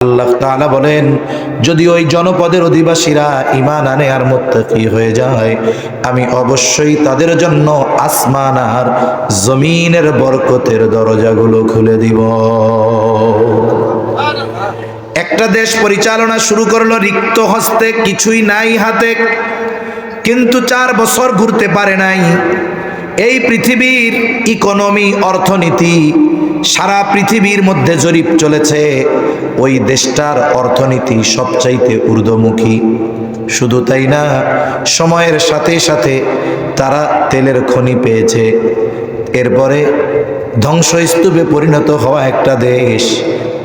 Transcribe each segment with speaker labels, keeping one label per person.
Speaker 1: আল্লাহ তাআলা বলেন, যদি ওই জনপদের অধিবাসীরা ঈমান আনে আর মুত্তাকি হয়ে যায়, আমি অবশ্যই তাদের জন্য আসমান আর জমিনের বরকতের দরজাগুলো খুলে দিব। একটা দেশ পরিচালনা শুরু করলো রিক্ত হস্তে, কিছুই নাই হাতে, কিন্তু 4 বছর ঘুরতে পারে নাই। এই পৃথিবীর ইকোনমি, অর্থনীতি, সারা পৃথিবীর মধ্যে জরিপ চলেছে, ওই দেশটার অর্থনীতি সবচাইতে ঊর্ধ্বমুখী। শুধু তাই না, সময়ের সাথে সাথে তারা তেলের খনি পেয়েছে। এরপরে ধ্বংসস্তূপে পরিণত হওয়া একটা দেশ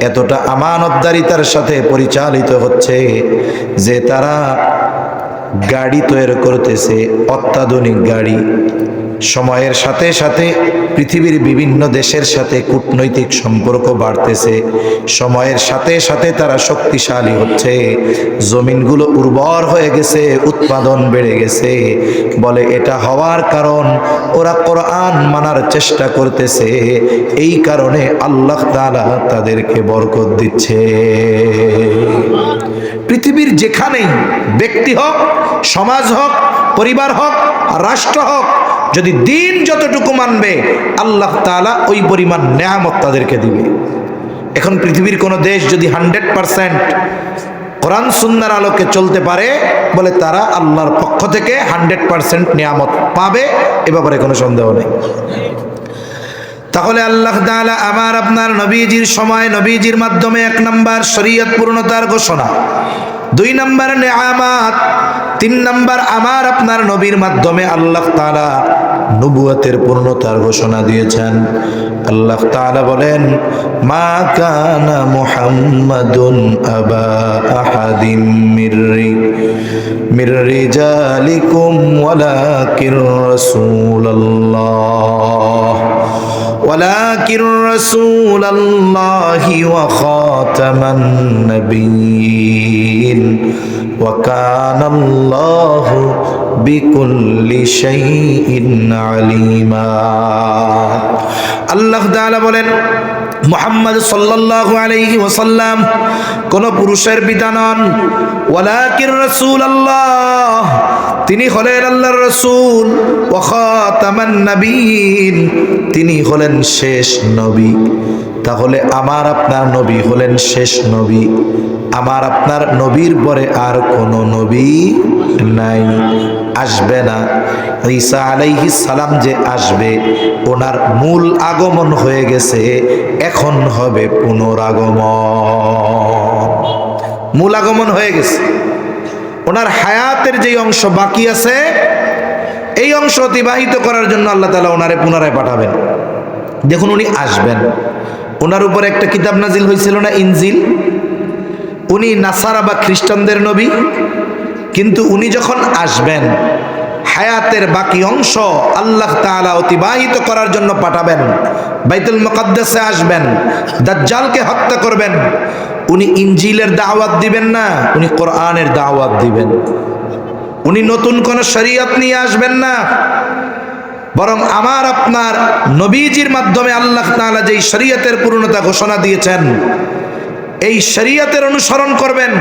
Speaker 1: এতটা আমানতদারিতার সাথে পরিচালিত হচ্ছে যে তারা গাড়ি তৈরি করতেছে, অত্যাধুনিক গাড়ি। সময়ের সাথে সাথে পৃথিবীর বিভিন্ন দেশের সাথে কূটনৈতিক সম্পর্ক বাড়তেছে, সময়ের সাথে সাথে তারা শক্তিশালী হচ্ছে, জমিনগুলো উর্বর হয়ে গেছে, উৎপাদন বেড়ে গেছে। বলে এটা হওয়ার কারণ ওরা কোরআন মানার চেষ্টা করতেছে, এই কারণে আল্লাহ তাআলা তাদেরকে বরকত দিচ্ছে। পৃথিবীর যেখানেই ব্যক্তি হোক, সমাজ হোক, পরিবার হোক, রাষ্ট্র হোক, যদি দিন যতটুকু মানবে আল্লাহ তাআলা ওই পরিমাণ নেয়ামত তাদেরকে দিবে। এখন পৃথিবীর কোন দেশ যদি 100% কোরআন সুন্নাহর আলোকে চলতে পারে, বলে তারা আল্লাহর পক্ষ থেকে 100% নেয়ামত পাবে, এ ব্যাপারে কোনো সন্দেহ নেই। তাহলে আল্লাহ তাআলা আমার আপনার নবীজির সময়, নবীজির মাধ্যমে 1 নম্বর শরীয়ত পূর্ণতার ঘোষণা, 2 নম্বর নেয়ামত, 3 নম্বর আমার আপনার নবীর মাধ্যমে আল্লাহ তাআলা নবুয়তের পূর্ণতার ঘোষণা দিয়েছেন। আল্লাহ তাআলা বলেন, মা কানা মুহাম্মাদুন আবা আহাদিম মির রিজালিকুম ওয়ালাকিন রাসূলুল্লাহি ওয়া খাতামান নাবিয়্যিন ওয়া কানা আল্লাহু বিকুল্লি শাইইন আলিমা। আল্লাহ তাআলা বলেন, মুহাম্মদ সাল্লাল্লাহু আলাইহি ওয়াসাল্লাম কোন পুরুষের পিতা নন, ওয়ালাকিন রাসূলুল্লাহ, তিনি হলেন আল্লাহর রাসূল, ওয়া খাতামান নাবিয়্যিন, তিনি হলেন শেষ নবী। তাহলে আমার আপনার নবী হলেন শেষ নবী। আমার আপনার নবীর পরে আর কোনো নবী নাই, আসবে না। ঈসা আলাইহিস সালাম যে আসবে, ওনার মূল আগমন হয়ে গেছে, এখন হবে পুনরাগমন। মূল আগমন হয়ে গেছে, ওনার হায়াতের যে অংশ বাকি আছে, এই অংশ অতিবাহিত করার জন্য আল্লাহ তাআলা ওনারে পুনরায় পাঠাবেন। দেখুন, উনি আসবেন, ওনার উপর একটা কিতাব নাজিল হয়েছিল না, ইনজিল। উনি নাসারা বা খ্রিস্টানদের নবী, কিন্তু উনি যখন আসবেন, হায়াতের বাকি অংশ আল্লাহ তাআলা অতিবাহিত করার জন্য পাঠাবেন। বাইতুল মুকাদ্দাসে আসবেন, দাজ্জালকে হত্যা করবেন। উনি ইনজিলের দাওয়াত দিবেন না, উনি কোরআনের দাওয়াত দিবেন। উনি নতুন কোন শরীয়ত নিয়ে আসবেন না, বরং আমার আপনার নবীজির মাধ্যমে আল্লাহ তাআলা যেই শরীয়তের পূর্ণতা ঘোষণা দিয়েছেন, এই শরীয়তের অনুসরণ করবেন,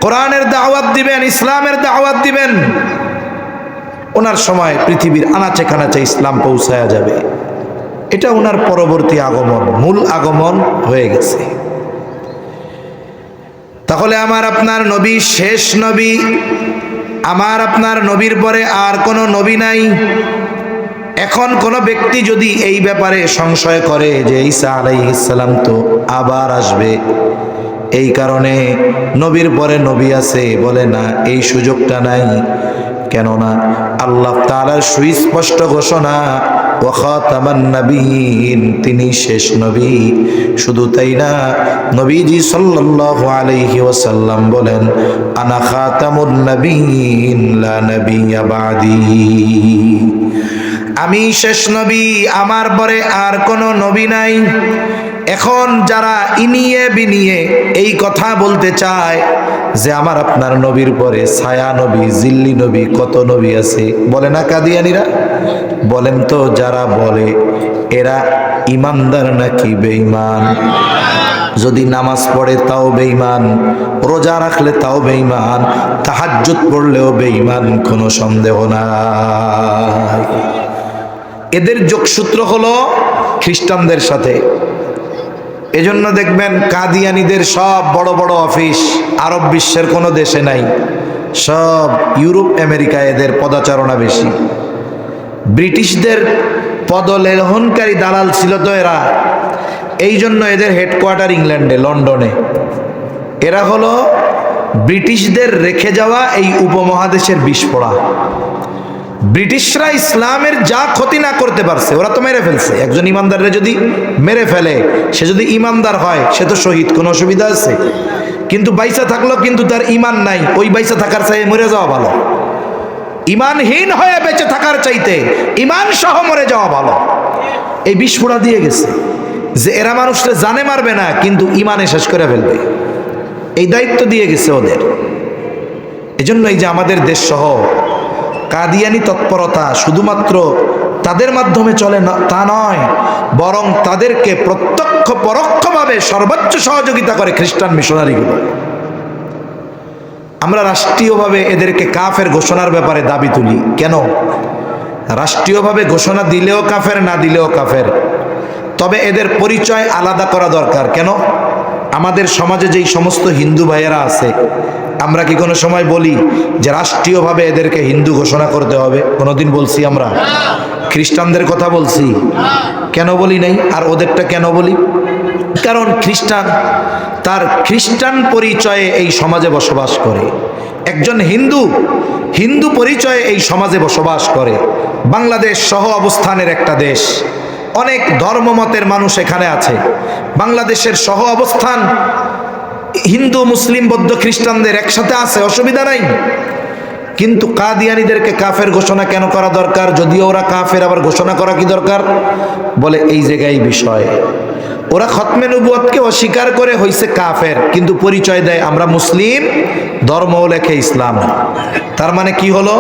Speaker 1: কোরআনের দাওয়াত দিবেন, ইসলামের দাওয়াত দিবেন। ওনার সময় পৃথিবীর আনাচে কানাচে ইসলাম পৌঁছায়া যাবে। এটা ওনার পরবর্তী আগমন, মূল আগমন হয়ে গেছে। তাহলে আমার আপনার নবী শেষ নবী। আমার আপনার নবীর পরে আর কোনো নবী নাই। এখন কোন ব্যক্তি যদি এই ব্যাপারে সংশয় করে যে ঈসা আলাইহিস সালাম তো আবার আসবে, এই কারণে নবীর পরে নবী আছে, বলে না, এই সুযোগটা নাই। কেননা আল্লাহ তাআলার সুস্পষ্ট ঘোষণা, ওয়া খাতামান নাবিয়্যিন, তিনি শেষ নবী। শুধু তাই না, নবীজি সাল্লাল্লাহু আলাইহি ওয়াসাল্লাম বলেন, আনা খাতামুন নাবিয়্যিন লা নাবিয়্যা বা'দি, আমি শেষ নবী, আমার পরে আর কোনো নবী নাই। এখন যারা ইনিয়ে বিনিয়ে এই কথা বলতে চায় যে আমার আপনার নবীর পরে ছায়া নবী, জিল্লি নবী, কত নবী আছে, বলে না কাদিয়ানীরা? বলেন তো, যারা বলে এরা ইমানদার নাকি বেঈমান? যদি নামাজ পড়ে তাও বেঈমান, রোজা রাখলে তাও বেঈমান, তাহাজ্জুদ পড়লেও বেঈমান, কোনো সন্দেহ নাই। এদের যোগসূত্র হলো খ্রিস্টানদের সাথে। এজন্য দেখবেন কাদিয়ানীদের সব বড় বড় অফিস আরব বিশ্বের কোনো দেশে নাই, সব ইউরোপ আমেরিকা, এদের পদাচারণা বেশি। ব্রিটিশদের পদলেহনকারী দালাল ছিল তো এরা, এই জন্য এদের হেডকোয়ার্টার ইংল্যান্ডে, লন্ডনে। এরা হলো ব্রিটিশদের রেখে যাওয়া এই উপমহাদেশের বিস্ফোরা। ব্রিটিশরা ইসলামের যা ক্ষতি না করতে পারছে ওরা তো মেরে ফেলছে। একজন ইমানদাররে যদি মেরে ফেলে, সে যদি ইমানদার হয় সে তো শহীদ, কোনো অসুবিধা আছে? কিন্তু বাইসা থাকলো কিন্তু তার ইমান নাই, ওই বাইসা থাকার চাই মরে যাওয়া ভালো। ইমানহীন হয়ে বেঁচে থাকার চাইতে ইমান সহ মরে যাওয়া ভালো। এই বিস্ফোরা দিয়ে গেছে যে এরা মানুষকে জানে মারবে না, কিন্তু ইমানে শেষ করে ফেলবে, এই দায়িত্ব দিয়ে গেছে ওদের। এজন্য এই যে আমাদের দেশ সহ কাদিয়ানি তৎপরতা শুধুমাত্র তাদের মাধ্যমে চলে না তা নয়, বরং তাদেরকে প্রত্যক্ষ পরোক্ষভাবে সর্বোচ্চ সহযোগিতা করে খ্রিস্টান মিশনারিগুলো। আমরা রাষ্ট্রীয়ভাবে এদেরকে কাফের ঘোষণার ব্যাপারে দাবি তুলি। কেন? রাষ্ট্রীয়ভাবে ঘোষণা দিলেও কাফের, না দিলেও কাফের, তবে এদের পরিচয় আলাদা করা দরকার। কেন? আমাদের সমাজে যেই সমস্ত হিন্দু ভাইয়েরা আছে, আমরা কি কোনো সময় বলি যে রাষ্ট্রীয়ভাবে এদেরকে হিন্দু ঘোষণা করতে হবে? কোনোদিন বলছি আমরা? খ্রিস্টানদের কথা বলছি? কেন বলি নাই? আর ওদেরটা কেন বলি? কারণ খ্রিস্টান তার খ্রিস্টান পরিচয়ে এই সমাজে বসবাস করে। একজন হিন্দু হিন্দু পরিচয়ে এই সমাজে বসবাস করে। বাংলাদেশ সহ অবস্থানের একটা দেশ, অনেক ধর্মমতের মানুষ এখানে আছে। বাংলাদেশের সহ অবস্থান হিন্দু, মুসলিম, বৌদ্ধ, খ্রিস্টানদের একসাথে আছে, অসুবিধা নাই। কিন্তু কাদিয়ানীদেরকে কাফের ঘোষণা কেন করা দরকার? যদিও ওরা কাফের, আবার ঘোষণা করা কি দরকার? বলে এই জায়গায় বিষয়, ওরা খতমে নবুয়তকে অস্বীকার করে হইছে কাফের, কিন্তু পরিচয় দেয় আমরা মুসলিম, ধর্মও লেখে ইসলাম। তার মানে কি হলো?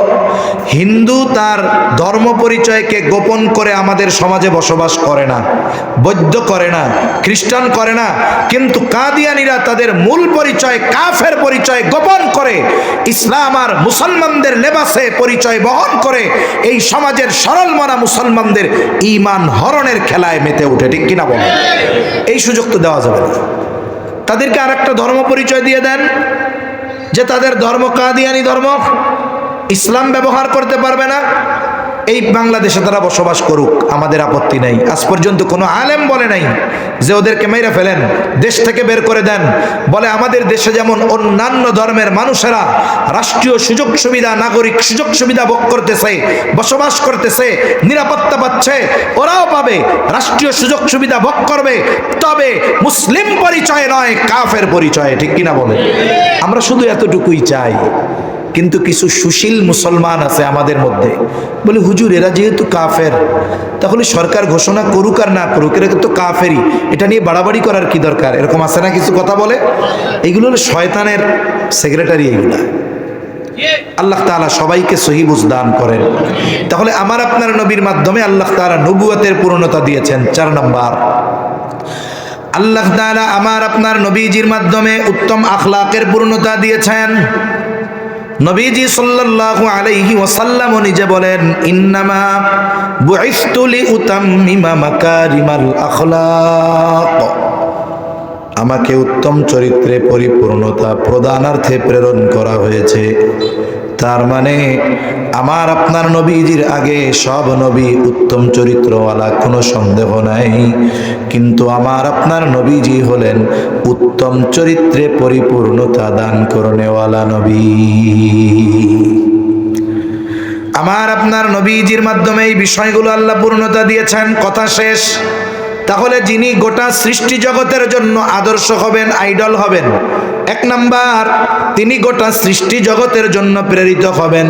Speaker 1: হিন্দু তার ধর্ম পরিচয়কে গোপন করে আমাদের সমাজে বসবাস করে না, বৌদ্ধ করে না, খ্রিস্টান করে না, কিন্তু কাদিয়ানীরা তাদের মূল পরিচয় কাফের পরিচয় গোপন করে ইসলাম আর মুসলমানদের লেবাসে পরিচয় বহন করে এই সমাজের সরল মনা মুসলমানদের ঈমান হরণের খেলায় মেতে ওঠে। ঠিক কিনা বলেন? এই সুযোগ তো দেওয়া যাবে না। তাদেরকে আর একটা ধর্ম পরিচয় দিয়ে দেন যে তাদের ধর্ম কাদিয়ানী ধর্ম, ইসলাম ব্যবহার করতে পারবে না। এই বাংলাদেশে তারা বসবাস করুক, আমাদের আপত্তি নেই। আজ পর্যন্ত কোনো আলেম বলে নাই যে ওদেরকে মেরে ফেলেন, দেশ থেকে বের করে দেন। বলে আমাদের দেশে যেমন অন্যান্য ধর্মের মানুষেরা রাষ্ট্রীয় সুযোগ সুবিধা, নাগরিক সুযোগ সুবিধা ভোগ করতেছে, বসবাস করতেছে, নিরাপত্তা পাচ্ছে, ওরাও পাবে, রাষ্ট্রীয় সুযোগ সুবিধা ভোগ করবে, তবে মুসলিম পরিচয় নয়, কাফের পরিচয়ে। ঠিক কিনা বলে? আমরা শুধু এতটুকুই চাই। কিন্তু কিছু সুশীল মুসলমান আছে আমাদের মধ্যে, বলে হুজুর এরা যেহেতু কাফের, তাহলে সরকার ঘোষণা করুক আর না করুক, এরা তো কাফেরই, এটা নিয়ে বাড়াবাড়ি করার কি দরকার? এরকম আছে না কিছু কথা বলে? এগুলো হলো শয়তানের সেক্রেটারি এগুলা। আল্লাহ তাআলা সবাইকে সহি বুঝ দান করেন। তাহলে আমার আপনার নবীর মাধ্যমে আল্লাহ তাআলা নবুয়তের পূর্ণতা দিয়েছেন। 4 নাম্বার, আল্লাহ তাআলা আমার আপনার নবীজির মাধ্যমে উত্তম আখলাকের পূর্ণতা দিয়েছেন। নবীজি সাল্লাল্লাহু আলাইহি ওয়াসাল্লাম নিজে বলেন, ইন্নামা বুইসতু লিউতাম্মিমা মাকারিমাল আখলাক, আমাকে উত্তম চরিত্রে পরিপূর্ণতা প্রদানার্থে প্রেরণ করা হয়েছে। তার মানে আমার আপনার নবীজির আগে সব নবী উত্তম চরিত্রওয়ালা, কোনো সন্দেহ নাই। কিন্তু আমার আপনার নবীজি হলেন উত্তম চরিত্রে পরিপূর্ণতা দান করনেওয়ালা নবী। আমার আপনার নবীজির মাধ্যমে এই বিষয়গুলো আল্লাহ পূর্ণতা দিয়েছেন। কথা শেষ। তাহলে যিনি গোটা সৃষ্টি জগতের জন্য আদর্শ হবেন, আইডল হবেন, 1 নাম্বার তিনি গোটা সৃষ্টি জগতের জন্য প্রেরিত হবেন।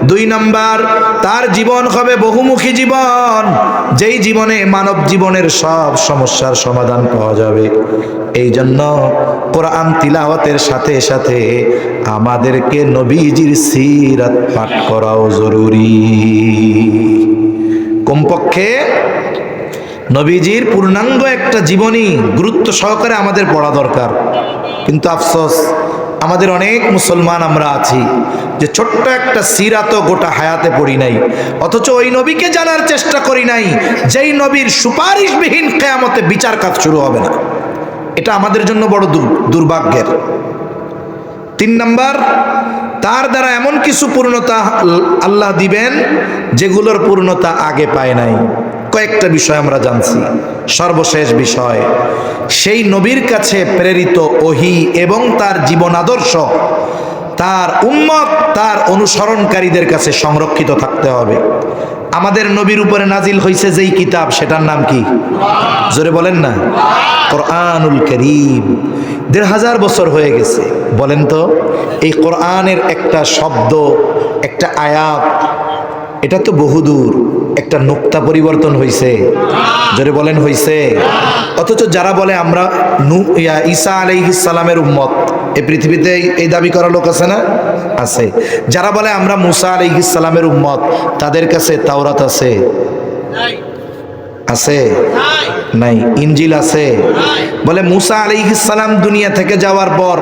Speaker 1: 2 নাম্বার তার জীবন হবে বহুমুখী জীবন, যেই জীবনে মানব জীবনের সব সমস্যার সমাধান পাওয়া যাবে। এই জন্য কোরআন তিলাওয়াতের সাথে সাথে আমাদেরকে নবীজির সিরাত পাঠ করাও জরুরি। কমপক্ষে নবীজির পূর্ণাঙ্গ একটা জীবনী গুরুত্ব সহকারে আমাদের পড়া দরকার। কিন্তু আফসোস, আমাদের অনেক মুসলমান আমরা আছি যে ছোট্ট একটা সিরাত গোটা হায়াতে পড়ি নাই, অথচ ওই নবীকে জানার চেষ্টা করি নাই যেই নবীর সুপারিশবিহীন কিয়ামতে বিচার কাজ শুরু হবে না। এটা আমাদের জন্য বড় দুর্ভাগ্যের। 3 নাম্বার, তার দ্বারা এমন কিছু পূর্ণতা আল্লাহ দিবেন যেগুলোর পূর্ণতা আগে পায় নাই। কয়েকটা বিষয় আমরা জানছি। সর্বশেষ বিষয়, সেই নবীর কাছে প্রেরিত ওহী এবং তার জীবন আদর্শ তার উম্মত, তার অনুসরণকারীদের কাছে সংরক্ষিত থাকতে হবে। আমাদের নবীর উপরে নাজিল হয়েছে যেই কিতাব, সেটার নাম কি? জোরে বলেন না। কোরআনুল কারীম। ১৫০০ বছর হয়ে গেছে। বলেন তো, এই কোরআনের একটা শব্দ, একটা আয়াত, এটা তো বহুদূর। একটা নুক্তা পরিবর্তন হয়েছে। জোরে বলেন হয়েছে। অথচ যারা বলে আমরা ঈসা আলাইহিস সালামের উম্মত, এই পৃথিবীতে এই দাবি করা লোক আছে না? আছে। যারা বলে আমরা মুসা আলাইহিস সালামের উম্মত, তাদের কাছে তাওরাত আছে? আছে? নাই। ইনজিল আছে? বলে মুসা আলাইহিস সালাম দুনিয়া থেকে যাওয়ার পর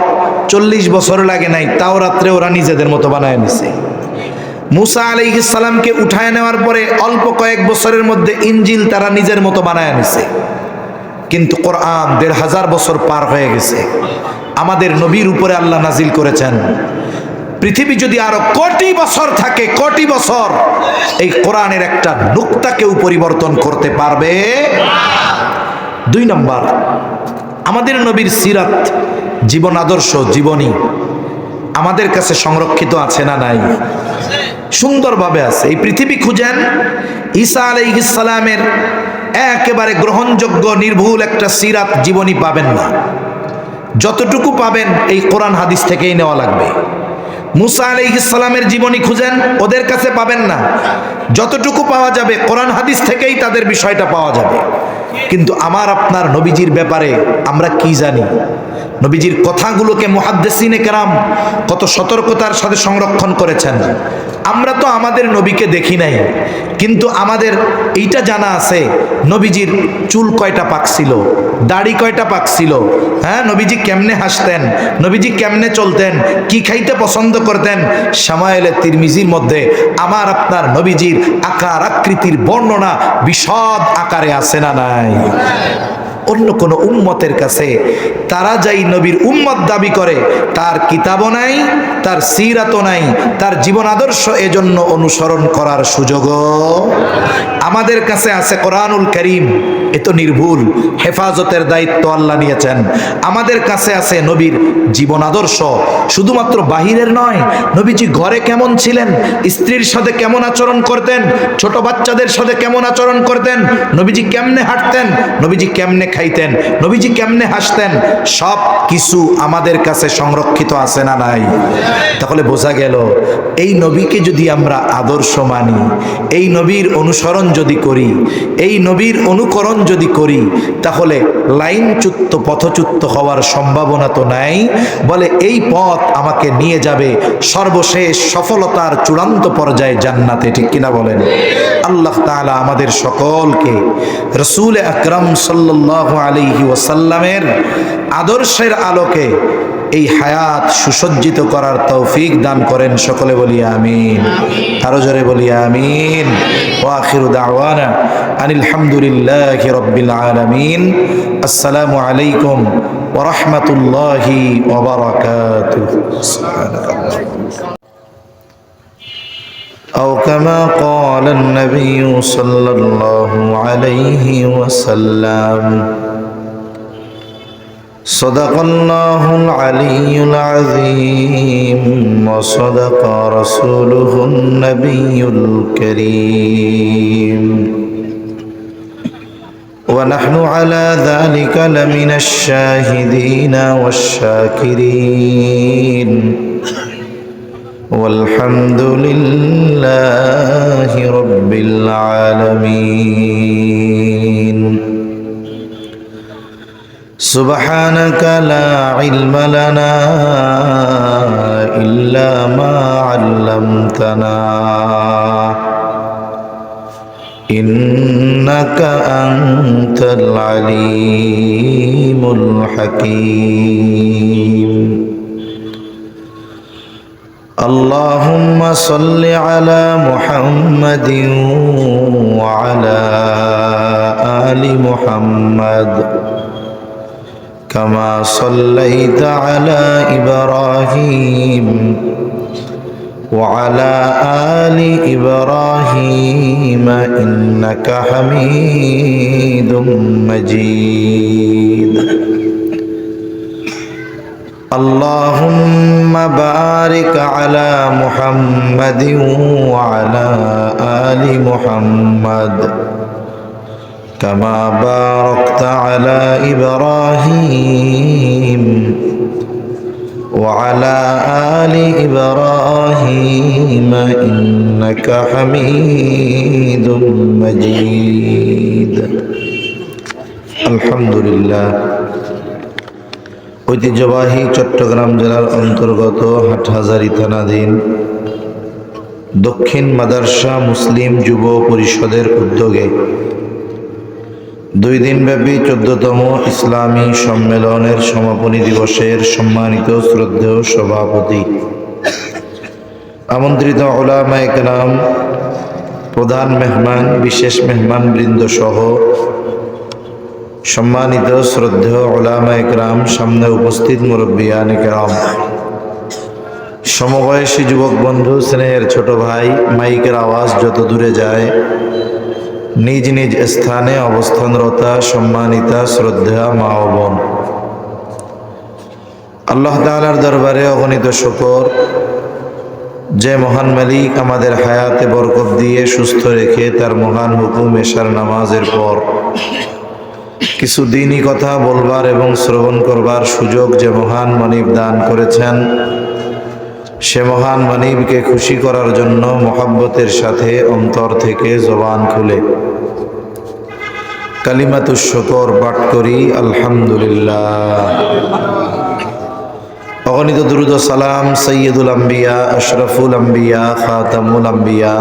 Speaker 1: 40 বছর লাগে নাই, তাওরাতরে ওরা নিজেদের মতো বানায় নিছে। মুসা আলাইহিস সালামকে উঠায় নেওয়ার পরে অল্প কয়েক বছরের মধ্যে ইনজিল তারা নিজের মতো বানায় নিছে। কিন্তু কোরআন ১৫০০ বছর পার হয়ে গেছে, আমাদের নবীর উপরে আল্লাহ নাজিল করেছেন। পৃথিবী যদি আরো কোটি বছর থাকে, কোটি বছর, এই কোরআনের একটা নুক্তাকেও পরিবর্তন করতে পারবে। 2 নম্বর, আমাদের নবীর সিরাত, জীবন আদর্শ, জীবনী আমাদের কাছে সংরক্ষিত আছে না নাই? সুন্দরভাবে আছে। এই পৃথিবী খুঁজেন, ঈসা আলাইহিস সালামের একেবারে গ্রহণযোগ্য নির্ভুল একটা সিরাত জীবনী পাবেন না। যতটুকু পাবেন এই কোরআন হাদিস থেকেই নেওয়া লাগবে। মুসা আলাইহিস সালামের জীবনী খুঁজেন, ওদের কাছে পাবেন না। যতটুকু পাওয়া যাবে কোরআন হাদিস থেকেই তাদের বিষয়টা পাওয়া যাবে। কিন্তু আমার আপনার নবীজির ব্যাপারে আমরা কি জানি? নবীজির কথাগুলোকে মুহাদ্দিসিনে কেরাম কত সতর্কতার সাথে সংরক্ষণ করেছেন। আমরা তো আমাদের নবীকে দেখি নাই, কিন্তু আমাদের এইটা জানা আছে নবীজির চুল কয়টা পাকছিল, দাড়ি কয়টা পাকছিল, হ্যাঁ, নবীজি কেমনে হাসতেন, নবীজি কেমনে চলতেন, কি খাইতে পছন্দ করতেন। শামায়েলে তিরমিজির মধ্যে আমার আপনার নবীজির আকার আকৃতির বর্ণনা বিশদ আকারে আছে না নাই? অন্য কোন উম্মতের কাছে তারা যাই নবীর উম্মত দাবি করে, তার কিতাবও নাই, তার সিরাতও নাই, তার জীবন আদর্শ এজন্য অনুসরণ করার সুযোগও আমাদের কাছে আছে। কোরআনুল কারীম এ তো নির্ভুল, হেফাজতের দায়িত্ব আল্লাহ নিয়েছেন। আমাদের কাছে আছে নবীর জীবন আদর্শ, শুধুমাত্র বাহিরের নয়। নবীজি ঘরে কেমন ছিলেন, স্ত্রীর সাথে কেমন আচরণ করতেন, ছোট বাচ্চাদের সাথে কেমন আচরণ করতেন, নবীজি কেমনে হাঁটতেন, নবীজি কেমনে খাইতেন, নবীজি কেমনে হাসতেন, সব কিছু আমাদের কাছে সংরক্ষিত আছে না নাই? তাহলে বোঝা গেল, এই নবীকে যদি আমরা আদর্শ মানি, এই নবীর অনুসরণ যদি করি, এই নবীর অনুকরণ যদি করি, তাহলে লাইনচ্যুত পথচ্যুত হওয়ার সম্ভাবনা তো নাই। বলে এই পথ আমাকে নিয়ে যাবে সর্বশেষ সফলতার চূড়ান্ত পর্যায়ে, জান্নাতে। ঠিক কিনা বলেন? আল্লাহ তাআলা আমাদের সকলকে রাসূল আকরাম সাল্লাল্লাহু আলাইহি ওয়াসাল্লামের আদর্শের আলোকে এই হায়াত সুসজ্জিত করার তৌফিক দান করেন। সকলে বলি আমিন। আরো জোরে বলি আমিন। ওয়া আখিরু দাওয়ানা আনিল হামদুলিল্লাহি রাব্বিল আলামিন। আসসালামু আলাইকুম ওয়া রাহমাতুল্লাহি ওয়া বারাকাতুহু। সুবহানাল্লাহ। أو كما قال النبي صلى الله عليه وسلم صدق الله العلي العظيم وصدق رسوله النبي الكريم ونحن على ذلك لمن الشاهدين والشاكرين والحمد لله رب العالمين سبحانك لا علم لنا إلا ما علمتنا إنك أنت العليم الحكيم اللهم صل على محمد وعلى آل محمد كما صليت على إبراهيم وعلى آل إبراهيم إنك حميد مجيد اللهم بارك على محمد وعلى آل محمد كما باركت على إبراهيم وعلى آل إبراهيم إنك حميد مجيد الحمد لله ঐতিহ্যবাহী চট্টগ্রাম জেলার অন্তর্গত হাটহাজারী থানাধীন দক্ষিণ মাদার্শা মুসলিম যুব পরিষদের উদ্যোগে 2 দিনব্যাপী 14তম ইসলামী সম্মেলনের সমাপনী দিবসের সম্মানিত শ্রদ্ধেয় সভাপতি, আমন্ত্রিত উলামায়ে কেরাম, প্রধান মেহমান, বিশেষ মেহমান বৃন্দ সহ সম্মানিত শ্রদ্ধেয় উলামায়ে কেরাম, সামনে উপস্থিত মুরব্বিয়ানে কেরাম, সমবয়সী যুবক বন্ধু, স্নেহের ছোট ভাই, মাইকের আওয়াজ যত দূরে যায়, নিজ নিজ স্থানে অবস্থানরতা সম্মানিতা শ্রদ্ধা মা ও বোন, আল্লাহ তাআলার দরবারে অগণিত শুকর যে মহান মালিক আমাদের হায়াতে বরকত দিয়ে সুস্থ রেখে তার মহান হুকুম এশার নামাজের পর কিছু দ্বীনি কথা বলবার এবং শ্রবণ করবার সুযোগ যে মহান মানিব দান করেছেন, সে মহান মানিবকে খুশি করার জন্য মোহাব্বতের সাথে অন্তর থেকে জবান খুলে কালিমাতুশ শুকর পাঠ করি আলহামদুলিল্লাহ। অগণিত দুরূদ ও সালাম সাইয়্যিদুল আম্বিয়া, আশরাফুল আম্বিয়া, খাতামুল আম্বিয়া,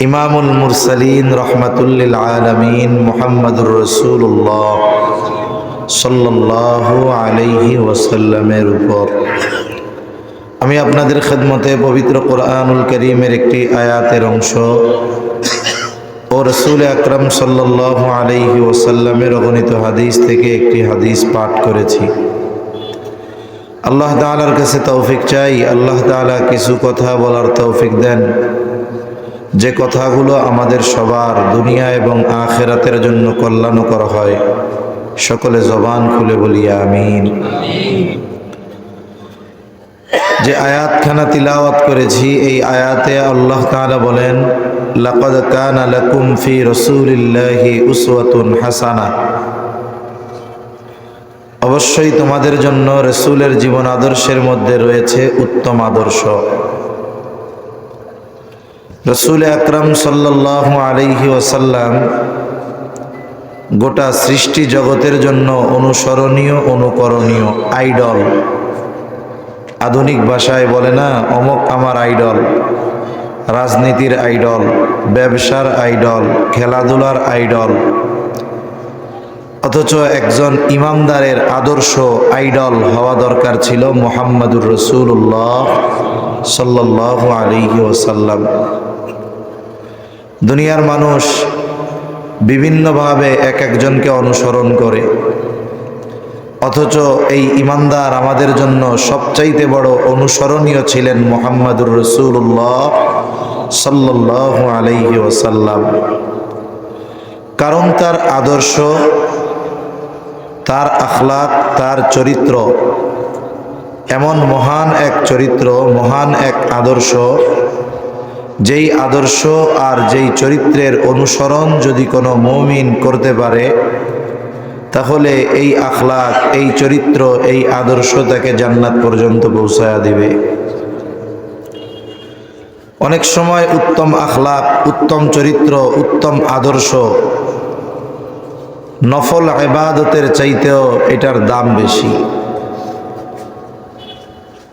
Speaker 1: ইমামুল মুরসালিন, রহমাতুল লিল আলামিন মুহাম্মাদুর রাসূলুল্লাহ সাল্লাল্লাহু আলাইহি ওয়াসাল্লামের উপর আমি আপনাদের খেদমতে পবিত্র কোরআনুল কারীমের একটি আয়াতের অংশ ও রাসূল আকরাম সাল্লাল্লাহু আলাইহি ওয়াসাল্লামের অগণিত হাদিস থেকে একটি হাদিস পাঠ করেছি। আল্লাহ তাআলার কাছে তৌফিক চাই, আল্লাহ তাআলা কিছু কথা বলার তৌফিক দেন, যে কথাগুলো আমাদের সবার দুনিয়া এবং আখিরাতের জন্য কল্যাণকর হয়। সকলে জবান খুলে বলি আমিন। যে আয়াতখানা তিলাওয়াত করেছি, এই আয়াতে আল্লাহ তাআলা বলেন, লাকাদ কানা লাকুম ফি রাসূলিল্লাহি উসওয়াতুন হাসানাহ, অবশ্যই তোমাদের জন্য রাসূলের জীবন আদর্শের মধ্যে রয়েছে উত্তম আদর্শ। রাসূল আকরাম সাল্লাল্লাহু আলাইহি ওয়াসাল্লাম গোটা সৃষ্টি জগতের জন্য অনুসরণীয়, অনুকরণীয় আইডল। আধুনিক ভাষায় বলে না, অমক আমার আইডল, রাজনীতির আইডল, ব্যবসার আইডল, খেলাধুলার আইডল। অথচ একজন ইমানদারের আদর্শ আইডল হওয়া দরকার ছিল মুহাম্মাদুর রাসূলুল্লাহ সাল্লাল্লাহু আলাইহি ওয়াসাল্লাম। দুনিয়ার মানুষ বিভিন্নভাবে এক একজনকে অনুসরণ করে, অথচ এই ইমানদার আমাদের জন্য সবচাইতে বড় অনুসরণীয় ছিলেন মুহাম্মাদুর রাসূলুল্লাহ সাল্লাল্লাহু আলাইহি ওয়াসাল্লাম। কারণ তার আদর্শ, তার আখলাক, তার চরিত্র এমন মহান এক চরিত্র, মহান এক আদর্শ, যেই আদর্শ আর যেই চরিত্রের অনুসরণ যদি কোনো মুমিন করতে পারে, তাহলে এই আখলাক, এই চরিত্র, এই আদর্শ তাকে জান্নাত পর্যন্ত পৌঁছায়া দিবে। অনেক সময় উত্তম আখলাক, উত্তম চরিত্র, উত্তম আদর্শ নফল ইবাদতের চাইতেও এটার দাম বেশি।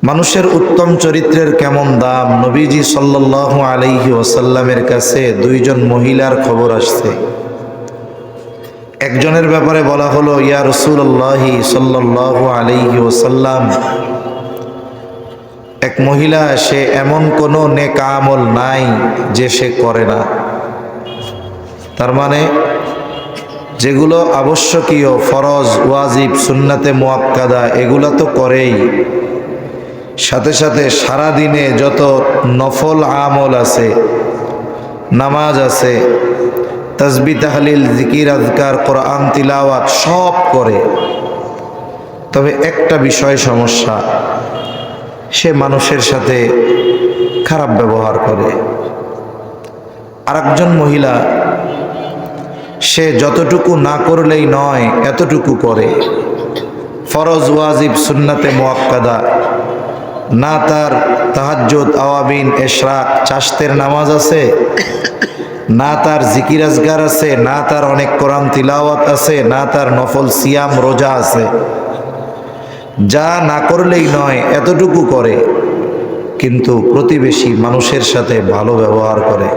Speaker 1: মানুষের উত্তম চরিত্রের কেমন দাম? নবীজি সাল্লাল্লাহু আলাইহি ওয়াসাল্লামের কাছে দুইজন মহিলার খবর আসছে। একজনের ব্যাপারে বলা হলো, ইয়া রাসূলুল্লাহ সাল্লাল্লাহু আলাইহি ওয়াসাল্লাম, এক মহিলা, সে এমন কোনো নেক আমল নাই যে সে করে না। তার মানে যেগুলো আবশ্যকীয়, ফরজ, ওয়াজিব, সুন্নাতে মুআক্কাদা, এগুলো তো করেই, সাথে সাথে সারা দিনে যত নফল আমল আছে, নামাজ আছে, তাসবিহ, তাহলিল, জিকির, আযকার, কোরআন তিলাওয়াত সব করে। তবে একটা বিষয় সমস্যা, সে মানুষের সাথে খারাপ ব্যবহার করে। আরেকজন মহিলা, সে যতটুকু না করলেই নয় এতটুকু করে। ফরজ, ওয়াজিব, সুন্নাতে মুআক্কাদা, না তার তাহাজ্জুদ, আওয়াবিন, ইশরাক, চাশতের নামাজ আছে, না তার জিকির আজগার আছে, না তার অনেক কোরআন তিলাওয়াত আছে, না তার নফল সিয়াম রোজা আছে। যা না করলেই নয় এতটুকু করে, কিন্তু প্রতিবেশী মানুষের সাথে ভালো ব্যবহার করে।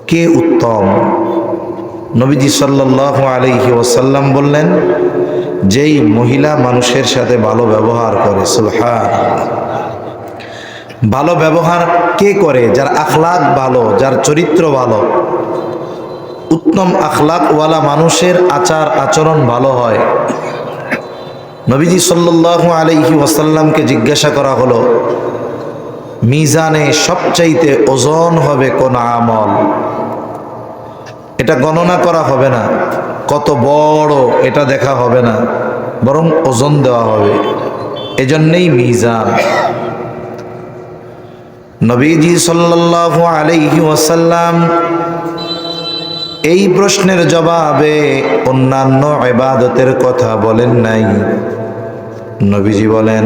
Speaker 1: কে উত্তম? নবীজি সাল্লাল্লাহু আলাইহি ওয়াসাল্লাম বললেন, যেই মহিলা মানুষের সাথে ভালো ব্যবহার করে। সুবহানাল্লাহ। ভালো ব্যবহার কে করে? যার আখলাক ভালো, যার চরিত্র ভালো। উত্তম আখলাকওয়ালা মানুষের আচার আচরণ ভালো হয়। নবীজি সাল্লাল্লাহু আলাইহি ওয়াসাল্লামকে জিজ্ঞাসা করা হলো, মিজানে সবচাইতে ওজন হবে কোন আমল? এটা গণনা করা হবে না, কত বড় এটা দেখা হবে না, বরং ওজন দেওয়া হবে। এজন্যই মিজান। নবীজি সাল্লাল্লাহু আলাইহি ওয়াসাল্লাম এই প্রশ্নের জবাবে অন্যান্য ইবাদতের কথা বলেন নাই। নবীজি বলেন,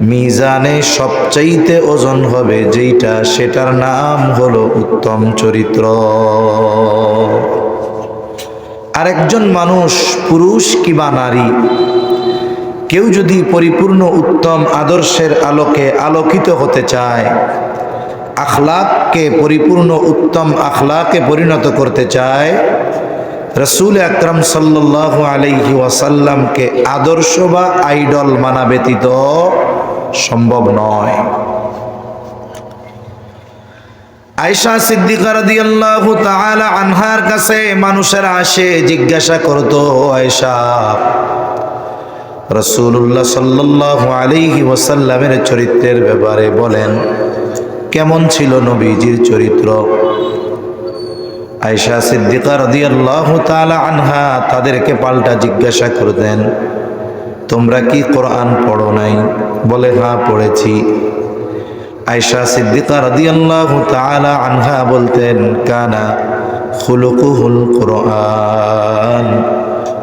Speaker 1: মিজানে সবচাইতে ওজন হবে যেইটা, সেটার নাম হলো উত্তম চরিত্র। আরেকজন মানুষ, পুরুষ কিবা নারী, কেউ যদি পরিপূর্ণ উত্তম আদর্শের আলোকে আলোকিত হতে চায়, আখলাককে পরিপূর্ণ উত্তম আখলাকে পরিণত করতে চায়, রাসূল আকরাম সাল্লাল্লাহু আলাইহি ওয়াসাল্লামকে আদর্শ বা আইডল মানা ব্যতীত সম্ভব নয়। আয়েশা সিদ্দিকা রাদিয়াল্লাহু তাআলা আনহার কাছে মানুষেরা আসে, জিজ্ঞাসা করতো, আয়েশা, রাসূলুল্লাহ সাল্লাল্লাহু আলাইহি ওয়াসাল্লামের চরিত্রের ব্যাপারে বলেন, কেমন ছিল নবীজির চরিত্র? আয়েশা সিদ্দিকা রাদিয়াল্লাহু তাআলা আনহা তাদেরকে পাল্টা জিজ্ঞাসা করতেন, তোমরা কি কোরআন পড়ো নাই? বলে, হ্যাঁ পড়েছি। আয়েশা সিদ্দিকা রাদিয়াল্লাহু তাআলা আনহা বলতেন, কানা খুলুকুহুল কোরআন,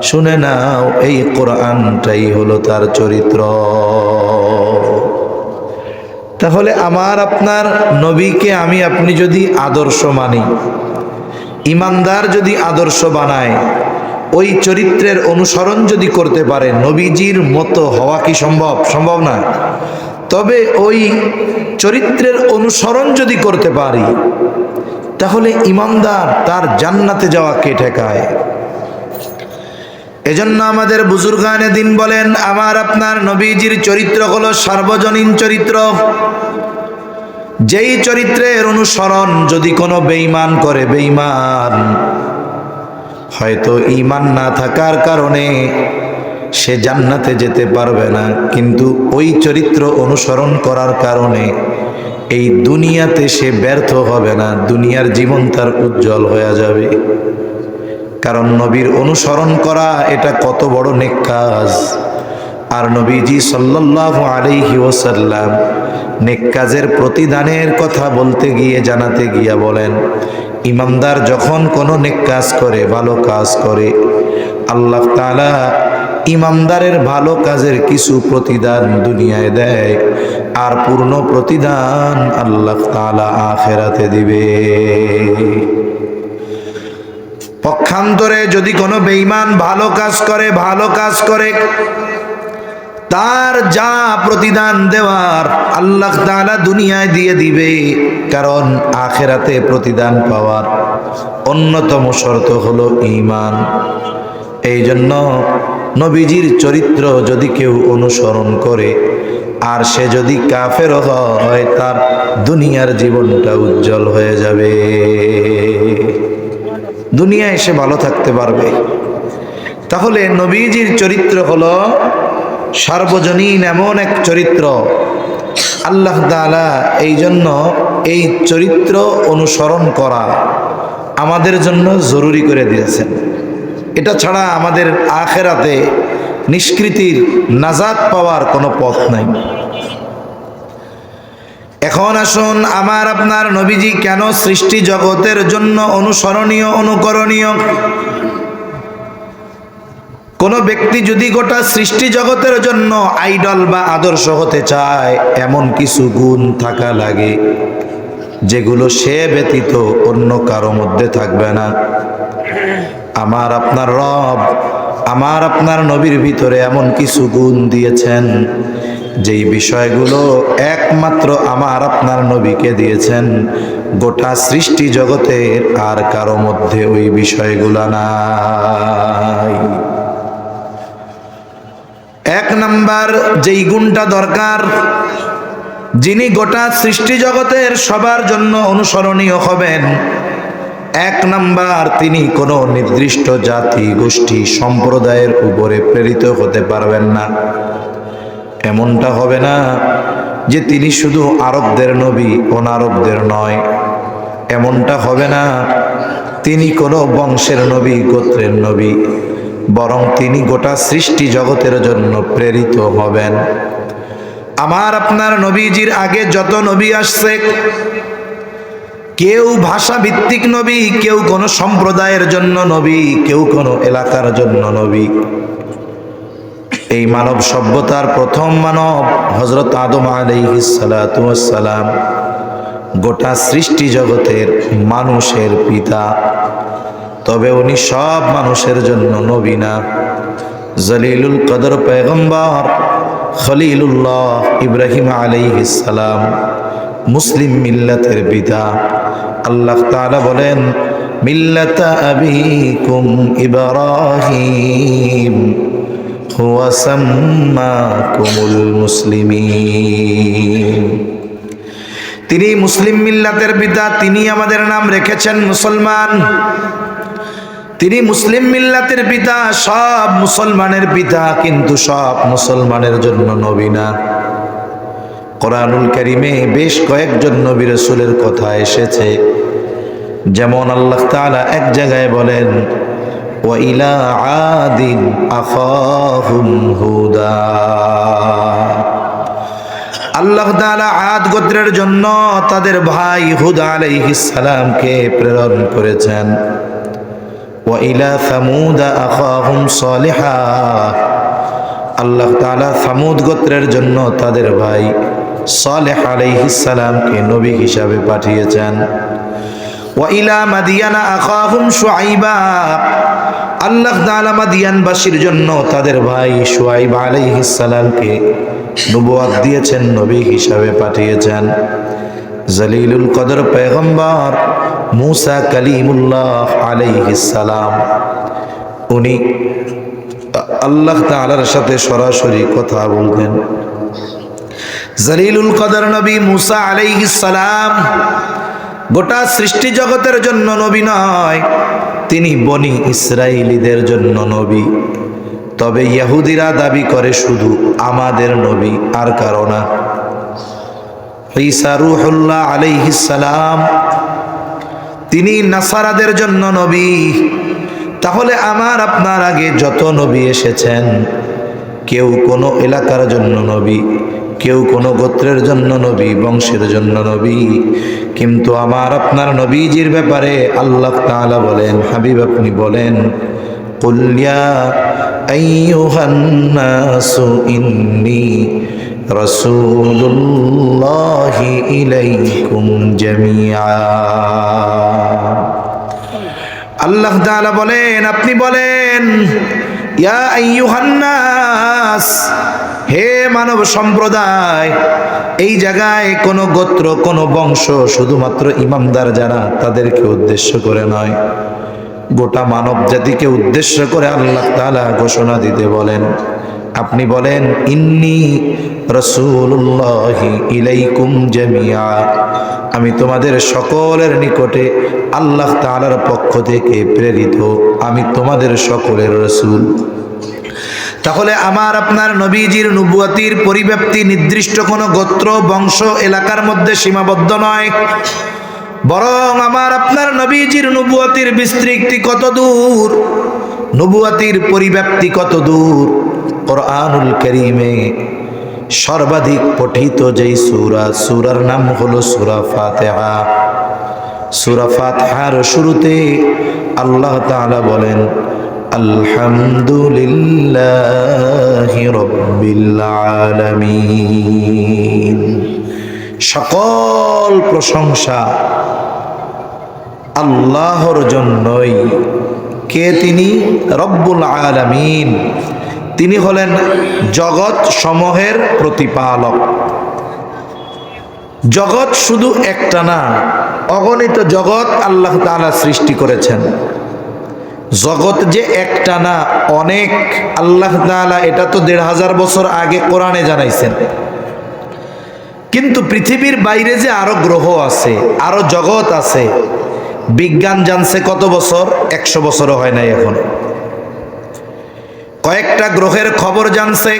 Speaker 1: শুনে নাও, এই কোরআনটাই হলো তার চরিত্র। তাহলে আমার আপনার নবীকে আমি আপনি যদি আদর্শ মানি, ইমানদার যদি আদর্শ বানায়, ওই চরিত্রের অনুসরণ যদি করতে পারে, নবীজির মতো হওয়া কি সম্ভব? সম্ভব না। তবে ওই চরিত্রের অনুসরণ যদি করতে পারি, তাহলে ইমানদার, তার জান্নাতে যাওয়া কে ঠেকায়? এজন্য আমাদের বুজুর্গানে দিন বলেন, আমার আপনার নবীজির চরিত্র হলো সার্বজনীন চরিত্র। যেই চরিত্রের অনুসরণ যদি কোনো বেঈমান করে, বেঈমান হয়তো ঈমান না থাকার কারণে সে জান্নাতে যেতে পারবে না, কিন্তু ওই চরিত্র অনুসরণ করার কারণে এই দুনিয়াতে সে ব্যর্থ হবে না, দুনিয়ার জীবন তার উজ্জ্বল হয়ে যাবে। কারণ নবীর অনুসরণ করা এটা কত বড় নেক কাজ। আর নবীজি সাল্লাল্লাহু আলাইহি ওয়াসাল্লাম নেক কাজের প্রতিদানের কথা বলতে গিয়ে, জানাতে গিয়া বলেন, ইমানদার যখন কোনো নেক কাজ করে, ভালো কাজ করে, আল্লাহ তাআলা ইমানদারের ভালো কাজের কিছু প্রতিদান দুনিয়ায় দেয়, আর পূর্ণ প্রতিদান আল্লাহ তাআলা আখিরাতে দিবে। পক্ষান্তরে যদি কোনো বেঈমান ভালো কাজ করে, তার যা প্রতিদান দেওয়ার আল্লাহ তাআলা দুনিয়ায় দিয়ে দিবে, কারণ আখিরাতে প্রতিদান পাওয়ার অন্যতম শর্ত হলো ঈমান। এই জন্য নবীজির চরিত্র যদি কেউ অনুসরণ করে আর সে যদি কাফের হয়, তার দুনিয়ার জীবনটা উজ্জ্বল হয়ে যাবে, দুনিয়ায় সে ভালো থাকতে পারবে। তাহলে নবীজির চরিত্র হলো সার্বজনীন এমন এক চরিত্র, আল্লাহ তাআলা এই জন্য এই চরিত্র অনুসরণ করা আমাদের জন্য জরুরি করে দিয়েছেন। এটা ছাড়া আমাদের আখিরাতে নিষ্কৃতির নাজাত পাওয়ার কোনো পথ নাই। এখন আসুন, আমার আপনার নবীজি কেন সৃষ্টি জগতের জন্য অনুসরণীয়, অনুকরণীয়? কোন ব্যক্তি যদি গোটা সৃষ্টি জগতের জন্য আইডল বা আদর্শ হতে চায়, এমন কিছু গুণ থাকা লাগে যেগুলো সে ব্যতীত অন্য কারো মধ্যে থাকবে না। আমার আপনার রব আমার আপনার নবীর ভিতরে এমন কিছু গুণ দিয়েছেন যেই বিষয়গুলো একমাত্র আমার আপনার নবীকে দিয়েছেন, গোটা সৃষ্টি জগতের আর কারো মধ্যে ওই বিষয়গুলো নাই। এক নাম্বার যেই গুণটা দরকার, যিনি গোটা সৃষ্টি জগতের সবার জন্য অনুসরণীয় হবেন, এক নাম্বার, তিনি কোনো নির্দিষ্ট জাতি, গোষ্ঠী, সম্প্রদায়ের উপরে প্রেরিত হতে পারবেন না। এমনটা হবে না যে তিনি শুধু আরবদের নবী, অনারবদের নয়। এমনটা হবে না তিনি কোনো বংশের নবী, গোত্রের নবী, বরং তিনি গোটা সৃষ্টি জগতের জন্য প্রেরিত হবেন। আমার আপনার নবীজির আগে যত নবী আসছে, কেউ ভাষা ভিত্তিক নবী, কেউ কোনো সম্প্রদায়ের জন্য নবী, কেউ কোনো এলাকার জন্য নবী। এই মানব সভ্যতার প্রথম মানব হযরত আদম আলাইহিস সালাতু ওয়াস সালাম, গোটা সৃষ্টি জগতের মানুষের পিতা। তবে উনি সব মানুষের জন্য নবী না। জলিলুল কদর পয়গম্বর খলিলুল্লাহ ইব্রাহিম আলাইহিস সালাম মুসলিম মিল্লাতের পিতা। আল্লাহ তাআলা বলেন, মিল্লাতা আবিকুম ইব্রাহিম হুয়া সাম্মাকুমুল মুসলিমিন। তিনি মুসলিম মিল্লাতের পিতা, তিনি আমাদের নাম রেখেছেন মুসলমান। তিনি মুসলিম মিল্লাতের পিতা, সব মুসলমানের পিতা, কিন্তু সব মুসলমানের জন্য নবী না। কোরআনুল কারীমে বেশ কয়েকজন নবী রাসূলের কথা এসেছে। যেমন আল্লাহ তাআলা এক জায়গায় বলেন, ওয়া ইলা আদিন আখাহুম হুদা। আল্লাহ তাআলা আদ গোত্রের জন্য তাদের ভাই হুদা আলাইহিস সালামকে প্রেরণ করেছেন। ওয়া ইলা সামুদ আখাহুম সালিহা। আল্লাহ তাআলা সামুদ গোত্রের জন্য তাদের ভাই সালেহ আলাইহিস সালামকে নবী হিসাবে পাঠিয়েছেন। ওয়া ইলা মাদিয়ানা আখাহুম শুআইবা। আল্লাহ তাআলা মাদিয়ানবাসীর জন্য তাদের ভাই শুআইব আলাইহিস সালামকে নবুয়ত দিয়েছেন, নবী হিসাবে পাঠিয়েছেন। জলিলুল কদর পয়গম্বর মুসা কালিমুল্লাহ আলাইহিস সালাম, উনি আল্লাহ তাআলার সাথে সরাসরি কথা বলতেন। জলিলুল কদর নবী মুসা আলাইহিস সালাম গোটা সৃষ্টি জগতের জন্য নবী নয়, তিনি বনি ইসরাইলীদের জন্য নবী। তবে ইহুদিরা দাবি করে শুধু আমাদের নবী, আর কারো না। ঈসা রূহুল্লাহ আলাইহিস সালাম, তিনি নাসারাদের জন্য নবী। তাহলে আমার আপনার আগে যত নবী এসেছেন, কেউ কোনো এলাকার জন্য নবী, কেউ কোনো গোত্রের জন্য নবী, বংশের জন্য নবী। কিন্তু আমার আপনার নবীজির ব্যাপারে আল্লাহ তাআলা বলেন, হাবিব আপনি বলেন, কুল ইয়া আইয়ুহান নাসু ইন্নী রাসূলুল্লাহি ইলাইকুম জামিআ। আল্লাহ তাআলা বলেন, আপনি বলেন, ইয়া আইয়ুহান নাস, হে মানব সম্প্রদায়, এই জায়গায় কোনো গোত্র, কোনো বংশ, শুধুমাত্র ইমানদার যারা তাদেরকে উদ্দেশ্য করে নয়, গোটা মানব জাতিকে উদ্দেশ্য করে আল্লাহ তাআলা ঘোষণা দিতে বলেন। আপনি বলেন, ইন্নী রাসূলুল্লাহি ইলাইকুম জামিআ, আমি তোমাদের সকলের নিকটে আল্লাহ তাআলার পক্ষ থেকে প্রেরিত, আমি তোমাদের সকলের রাসূল। তাহলে আমার আপনার নবীজির নবুয়তির পরিব্যাপ্তি নির্দিষ্ট কোনো গোত্র, বংশ, এলাকার মধ্যে সীমাবদ্ধ নয়, বরং আমার আপনার নবীজির নবুয়তির বিস্তৃতি কত দূর, নবুয়তির পরিব্যাপ্তি কত দূর। কোরআনুল কারীমে সর্বাধিক পঠিত যেই সূরার নাম হলো সূরা ফাতিহা। সূরা ফাতিহার শুরুতে আল্লাহ তাআলা বলেন, আলহামদুলিল্লাহি রাব্বিল আলামিন, সকল প্রশংসা আল্লাহর জন্যই। কে তিনি? রব্বুল আলামিন, তিনি হলেন জগৎ সমূহের প্রতিপালক। জগৎ শুধু একটা না, অগণিত জগৎ আল্লাহ তাআলা সৃষ্টি করেছেন। জগৎ যে একটা না, অনেক। আল্লাহ তাআলা এটা তো ১৫০০ বছর আগে কোরআনে জানাইছেন। কিন্তু পৃথিবীর বাইরে যে আরো গ্রহ আছে, আরো জগৎ আছে, বিজ্ঞান জানছে কত বছর? ১০০ বছরও হয় নাই এখন। কয়েকটা গ্রহের খবর জানছে।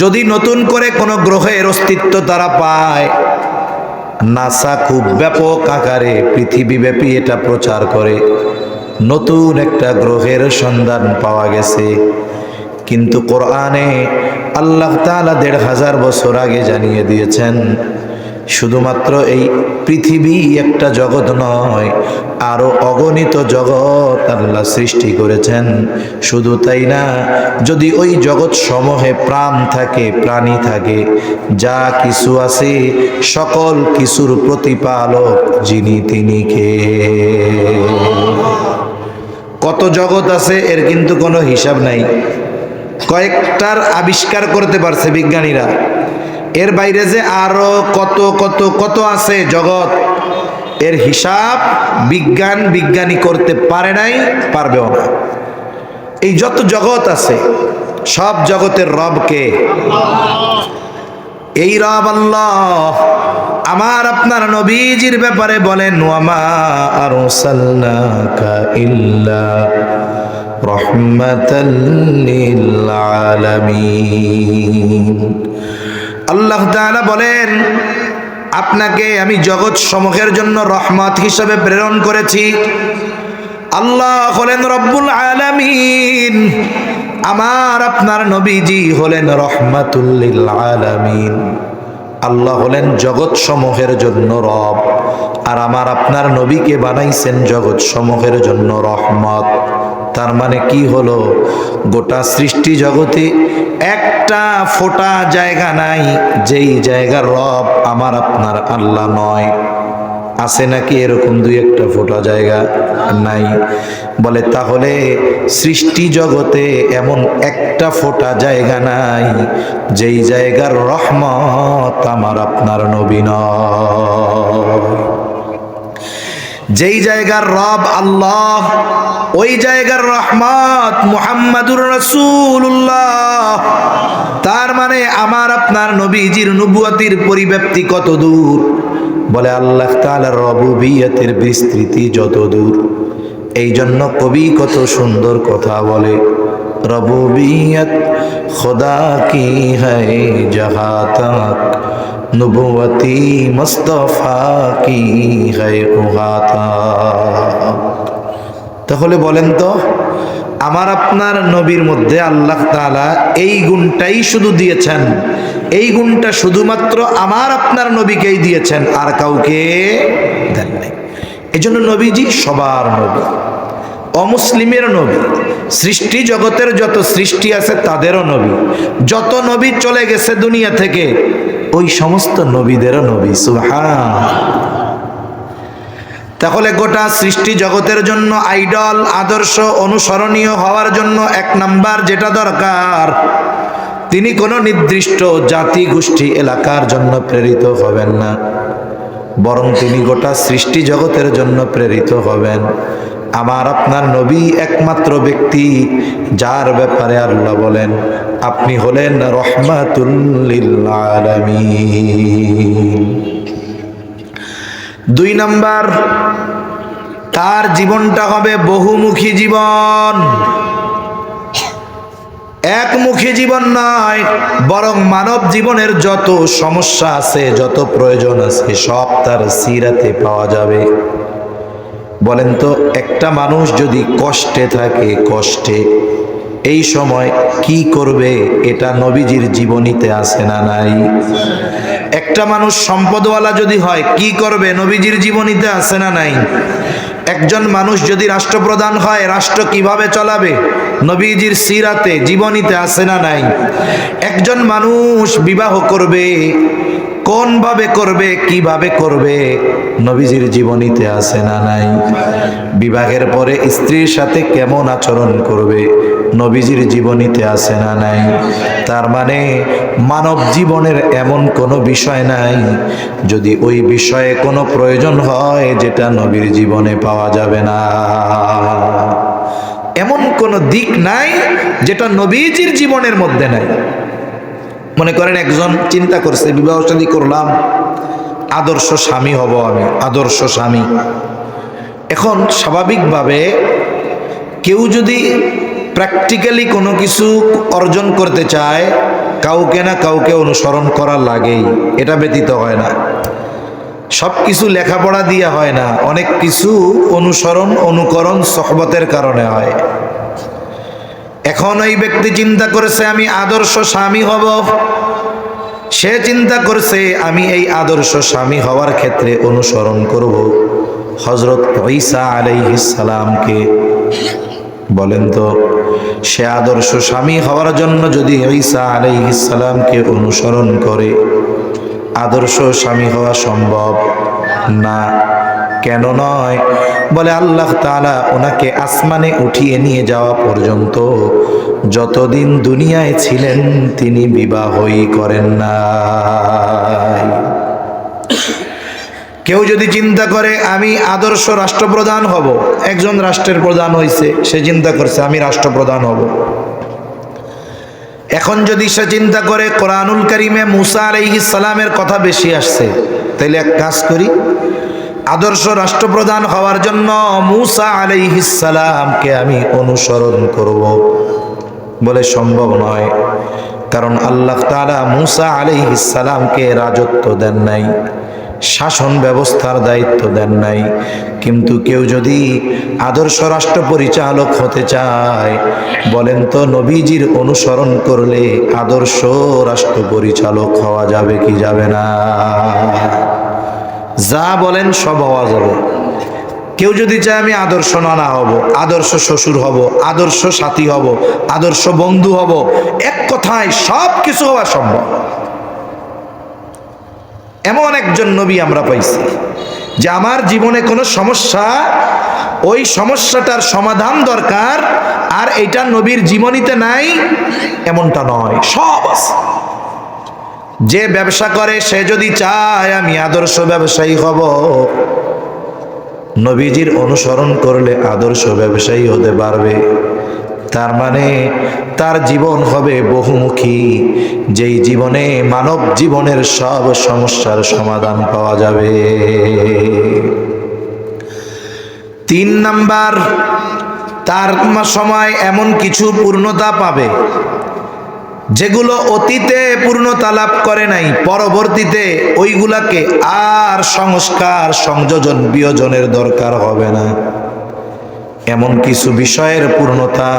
Speaker 1: যদি নতুন করে কোনো গ্রহের অস্তিত্ব তারা পায়, নাসা খুব ব্যাপক আকারে পৃথিবীব্যাপী এটা প্রচার করে, নতুন একটা গ্রহের সন্ধান পাওয়া গেছে। কিন্তু কোরআনে আল্লাহ তাআলা ১৫০০ বছর আগে জানিয়ে দিয়েছেন, শুধুমাত্র এই পৃথিবী একটা জগৎ নয়, আরো অগণিত জগৎ আল্লাহ সৃষ্টি করেছেন। শুধু তাই না, যদি ওই জগৎ সমূহে প্রাণ থাকে, প্রাণী থাকে, যা কিছু আছে, সকল কিছুর প্রতিপালক যিনি, তিনি কে? কত জগৎ আছে এর কিন্তু কোনো হিসাব নাই। কয়েকটার আবিষ্কার করতে পারছে বিজ্ঞানীরা, এর বাইরে যে আরো কত কত কত আছে জগৎ, এর হিসাব বিজ্ঞানী করতে পারে নাই, পারবেও না। এই যত জগৎ আছে, সব জগতের রব কে? এই রব আল্লাহ। আমার আপনার নবীজির ব্যাপারে বলেন, ওয়ামা আরসালনাকা ইল্লা রাহমাতাল লিল আলামিন। আল্লাহ তাআলা বলেন, আপনাকে আমি জগৎ সমূহের জন্য রহমত হিসেবে প্রেরণ করেছি। আল্লাহ হলেন রব্বুল আলামিন, আমার আপনার নবীজি হলেন রহমাতুল লিল আলামিন। আল্লাহ হলেন জগৎ সমূহের জন্য রব, আর আমার আপনার নবীকে বানাইছেন জগৎ সমূহের জন্য রহমত। তার মানে কি হলো? গোটা সৃষ্টি জগতে একটা ফোঁটা জায়গা নাই যেই জায়গার রব আমার আপনার আল্লাহ নয়। আছে নাকি এরকম দুই একটা ফোঁটা জায়গা? নাই। বলে তাহলে সৃষ্টি জগতে এমন একটা ফোঁটা জায়গা নাই যেই জায়গার রহমত আমার আপনার নবী নয়। যেই জায়গার রব আল্লাহ, ওই জায়গার রহমত মুহাম্মাদুর রাসূলুল্লাহ। তার মানে আমার আপনার নবীজির নবুয়তির পরিব্যাপ্তি কত দূর? বলে আল্লাহ তাআলার রুবুবিয়তের বিস্তৃতি যত দূর। এই জন্য কবি কত সুন্দর কথা বলে, রবুবিয়ত খুদা কি হ্যায় জাহাঁ তক, নবুয়তি মুস্তাফা কি হ্যায় উহা তক। তাহলে বলেন তো, আমার আপনার নবীর মধ্যে আল্লাহ তাআলা এই গুণটাই শুধু দিয়েছেন, এই গুণটা শুধুমাত্র আমার আপনার নবীকেই দিয়েছেন, আর কাউকে দেন নাই। এই জন্য নবীজি সবার নবী, অমুসলিমের নবী, সৃষ্টি জগতের যত সৃষ্টি আছে তাদেরও নবী, যত নবী চলে গেছে দুনিয়া থেকে ওই সমস্ত নবীদেরও নবী। সুবহানাল্লাহ। তাহলে গোটা সৃষ্টি জগতের জন্য আইডল, আদর্শ, অনুসরণীয় হওয়ার জন্য এক নাম্বার যেটা দরকার, তিনি কোনো নির্দিষ্ট জাতি গোষ্ঠী এলাকার জন্য প্রেরিত হবেন না, বরং তিনি গোটা সৃষ্টি জগতের জন্য প্রেরিত হবেন। আমার আপনার নবী একমাত্র ব্যক্তি যার ব্যাপারে আল্লাহ বলেন আপনি হলেন রহমাতুল লিল আলামিন। 2 নাম্বার, তার জীবনটা হবে বহুমুখী জীবন, একমুখী জীবন নয়, বরং মানব জীবনের যত সমস্যা আছে, যত প্রয়োজন আছে সব তার সিরাতে পাওয়া যাবে। বলেন তো, একটা মানুষ যদি কষ্টে থাকে, কষ্টে এই সময় কি করবে, এটা নবীজির জীবনীতে আছে না নাই? একটা মানুষ সম্পদওয়ালা যদি হয় কি করবে, নবীজির জীবনীতে আছে না নাই? একজন মানুষ যদি রাষ্ট্রপ্রধান হয় রাষ্ট্র কিভাবে চলাবে, নবীজির সিরাতে জীবনীতে আছে না নাই? একজন মানুষ বিবাহ করবে কোন ভাবে করবে, কিভাবে করবে, নবীজির জীবনীতে আছে না নাই? বিবাহের পরে স্ত্রীর সাথে কেমন আচরণ করবে, নবীজির জীবনীতে আছে না নাই? তার মানে মানব জীবনের এমন কোনো বিষয় নাই যদি ওই বিষয়ে কোনো প্রয়োজন হয় যেটা নবীর জীবনে পাওয়া যাবে না। এমন কোনো দিক নাই যেটা নবীজির জীবনের মধ্যে নাই। মনে করেন একজন চিন্তা করছে বিবাহ শাদী করলাম, আদর্শ স্বামী হব আমি, আদর্শ স্বামী। এখন স্বাভাবিকভাবে কেউ যদি প্র্যাকটিক্যালি কোনো কিছু অর্জন করতে চায় কাউকে না কাউকে অনুসরণ করা লাগেই, এটা ব্যতীত হয় না। সব কিছু লেখাপড়া দিয়ে হয় না, অনেক কিছু অনুসরণ অনুকরণ সহবতের কারণে হয়। এখন এই ব্যক্তি চিন্তা করেছে আমি আদর্শ স্বামী হব, সে চিন্তা করছে আমি এই আদর্শ স্বামী হওয়ার ক্ষেত্রে অনুসরণ করব হযরত ঈসা আলাইহিস সালামকে। বলেন তো, সে আদর্শ স্বামী হওয়ার জন্য যদি ঈসা আলাইহিস সালামকে অনুসরণ করে, আদর্শ স্বামী হওয়া সম্ভব না। কেন নয়? বলে আল্লাহ তাআলা ওনাকে আসমানে উঠিয়ে নিয়ে যাওয়া পর্যন্ত যতদিন দুনিয়ায় ছিলেন তিনি বিবাহই করেন না। কেউ যদি চিন্তা করে আমি আদর্শ রাষ্ট্রপ্রধান হব, একজন রাষ্ট্রের প্রধান হয়েছে, সে চিন্তা করছে আমি রাষ্ট্রপ্রধান হব। এখন যদি সে চিন্তা করে কোরআনুল কারীমে মুসা আলাইহিস সালামের কথা বেশি আসছে, তাইলে এক কাজ করি, আদর্শ রাষ্ট্রপ্রধান হওয়ার জন্য মুসা আলাইহিস সালামকে আমি অনুসরণ করব। বলে সম্ভব নয়, কারণ আল্লাহ তাআলা মুসা আলাইহিস সালামকে রাজত্ব দেন নাই, শাসন ব্যবস্থার দায়িত্ব দেন নাই। কিন্তু কেউ যদি আদর্শ রাষ্ট্র পরিচালক হতে চায়, বলেন তো নবীজির অনুসরণ করলে আদর্শ রাষ্ট্র পরিচালক হওয়া যাবে কি যাবে না? যা বলেন সব হওয়া যাবে। কেউ যদি চায় আমি আদর্শ নানা হব, আদর্শ শ্বশুর হব, আদর্শ সাথী হব, আদর্শ বন্ধু হব, এক কথায় সব কিছু হওয়া সম্ভব। এমন একজন নবী আমরা পাইছি যে আমার জীবনে কোনো সমস্যা, ওই সমস্যাটার সমাধান দরকার, আর এটা নবীর জীবনীতে নাই এমনটা নয়, সব আছে। যে ব্যবসা করে সে যদি চায় আমি আদর্শ ব্যবসায়ী হব, নবীজির অনুসরণ করলে আদর্শ ব্যবসায়ী হতে পারবে। তার মানে তার জীবন হবে বহুমুখী, যেই জীবনে মানব জীবনের সব সমস্যার সমাধান পাওয়া যাবে। 3 নাম্বার, তার সময় এমন কিছু পূর্ণতা পাবে যেগুলো অতীতে পূর্ণতা লাভ করে নাই, পরবর্তীতে ওইগুলাকে আর সংস্কার সংযোজন বিয়োজনের দরকার হবে না। এমন কিছু বিষয়ের পূর্ণতা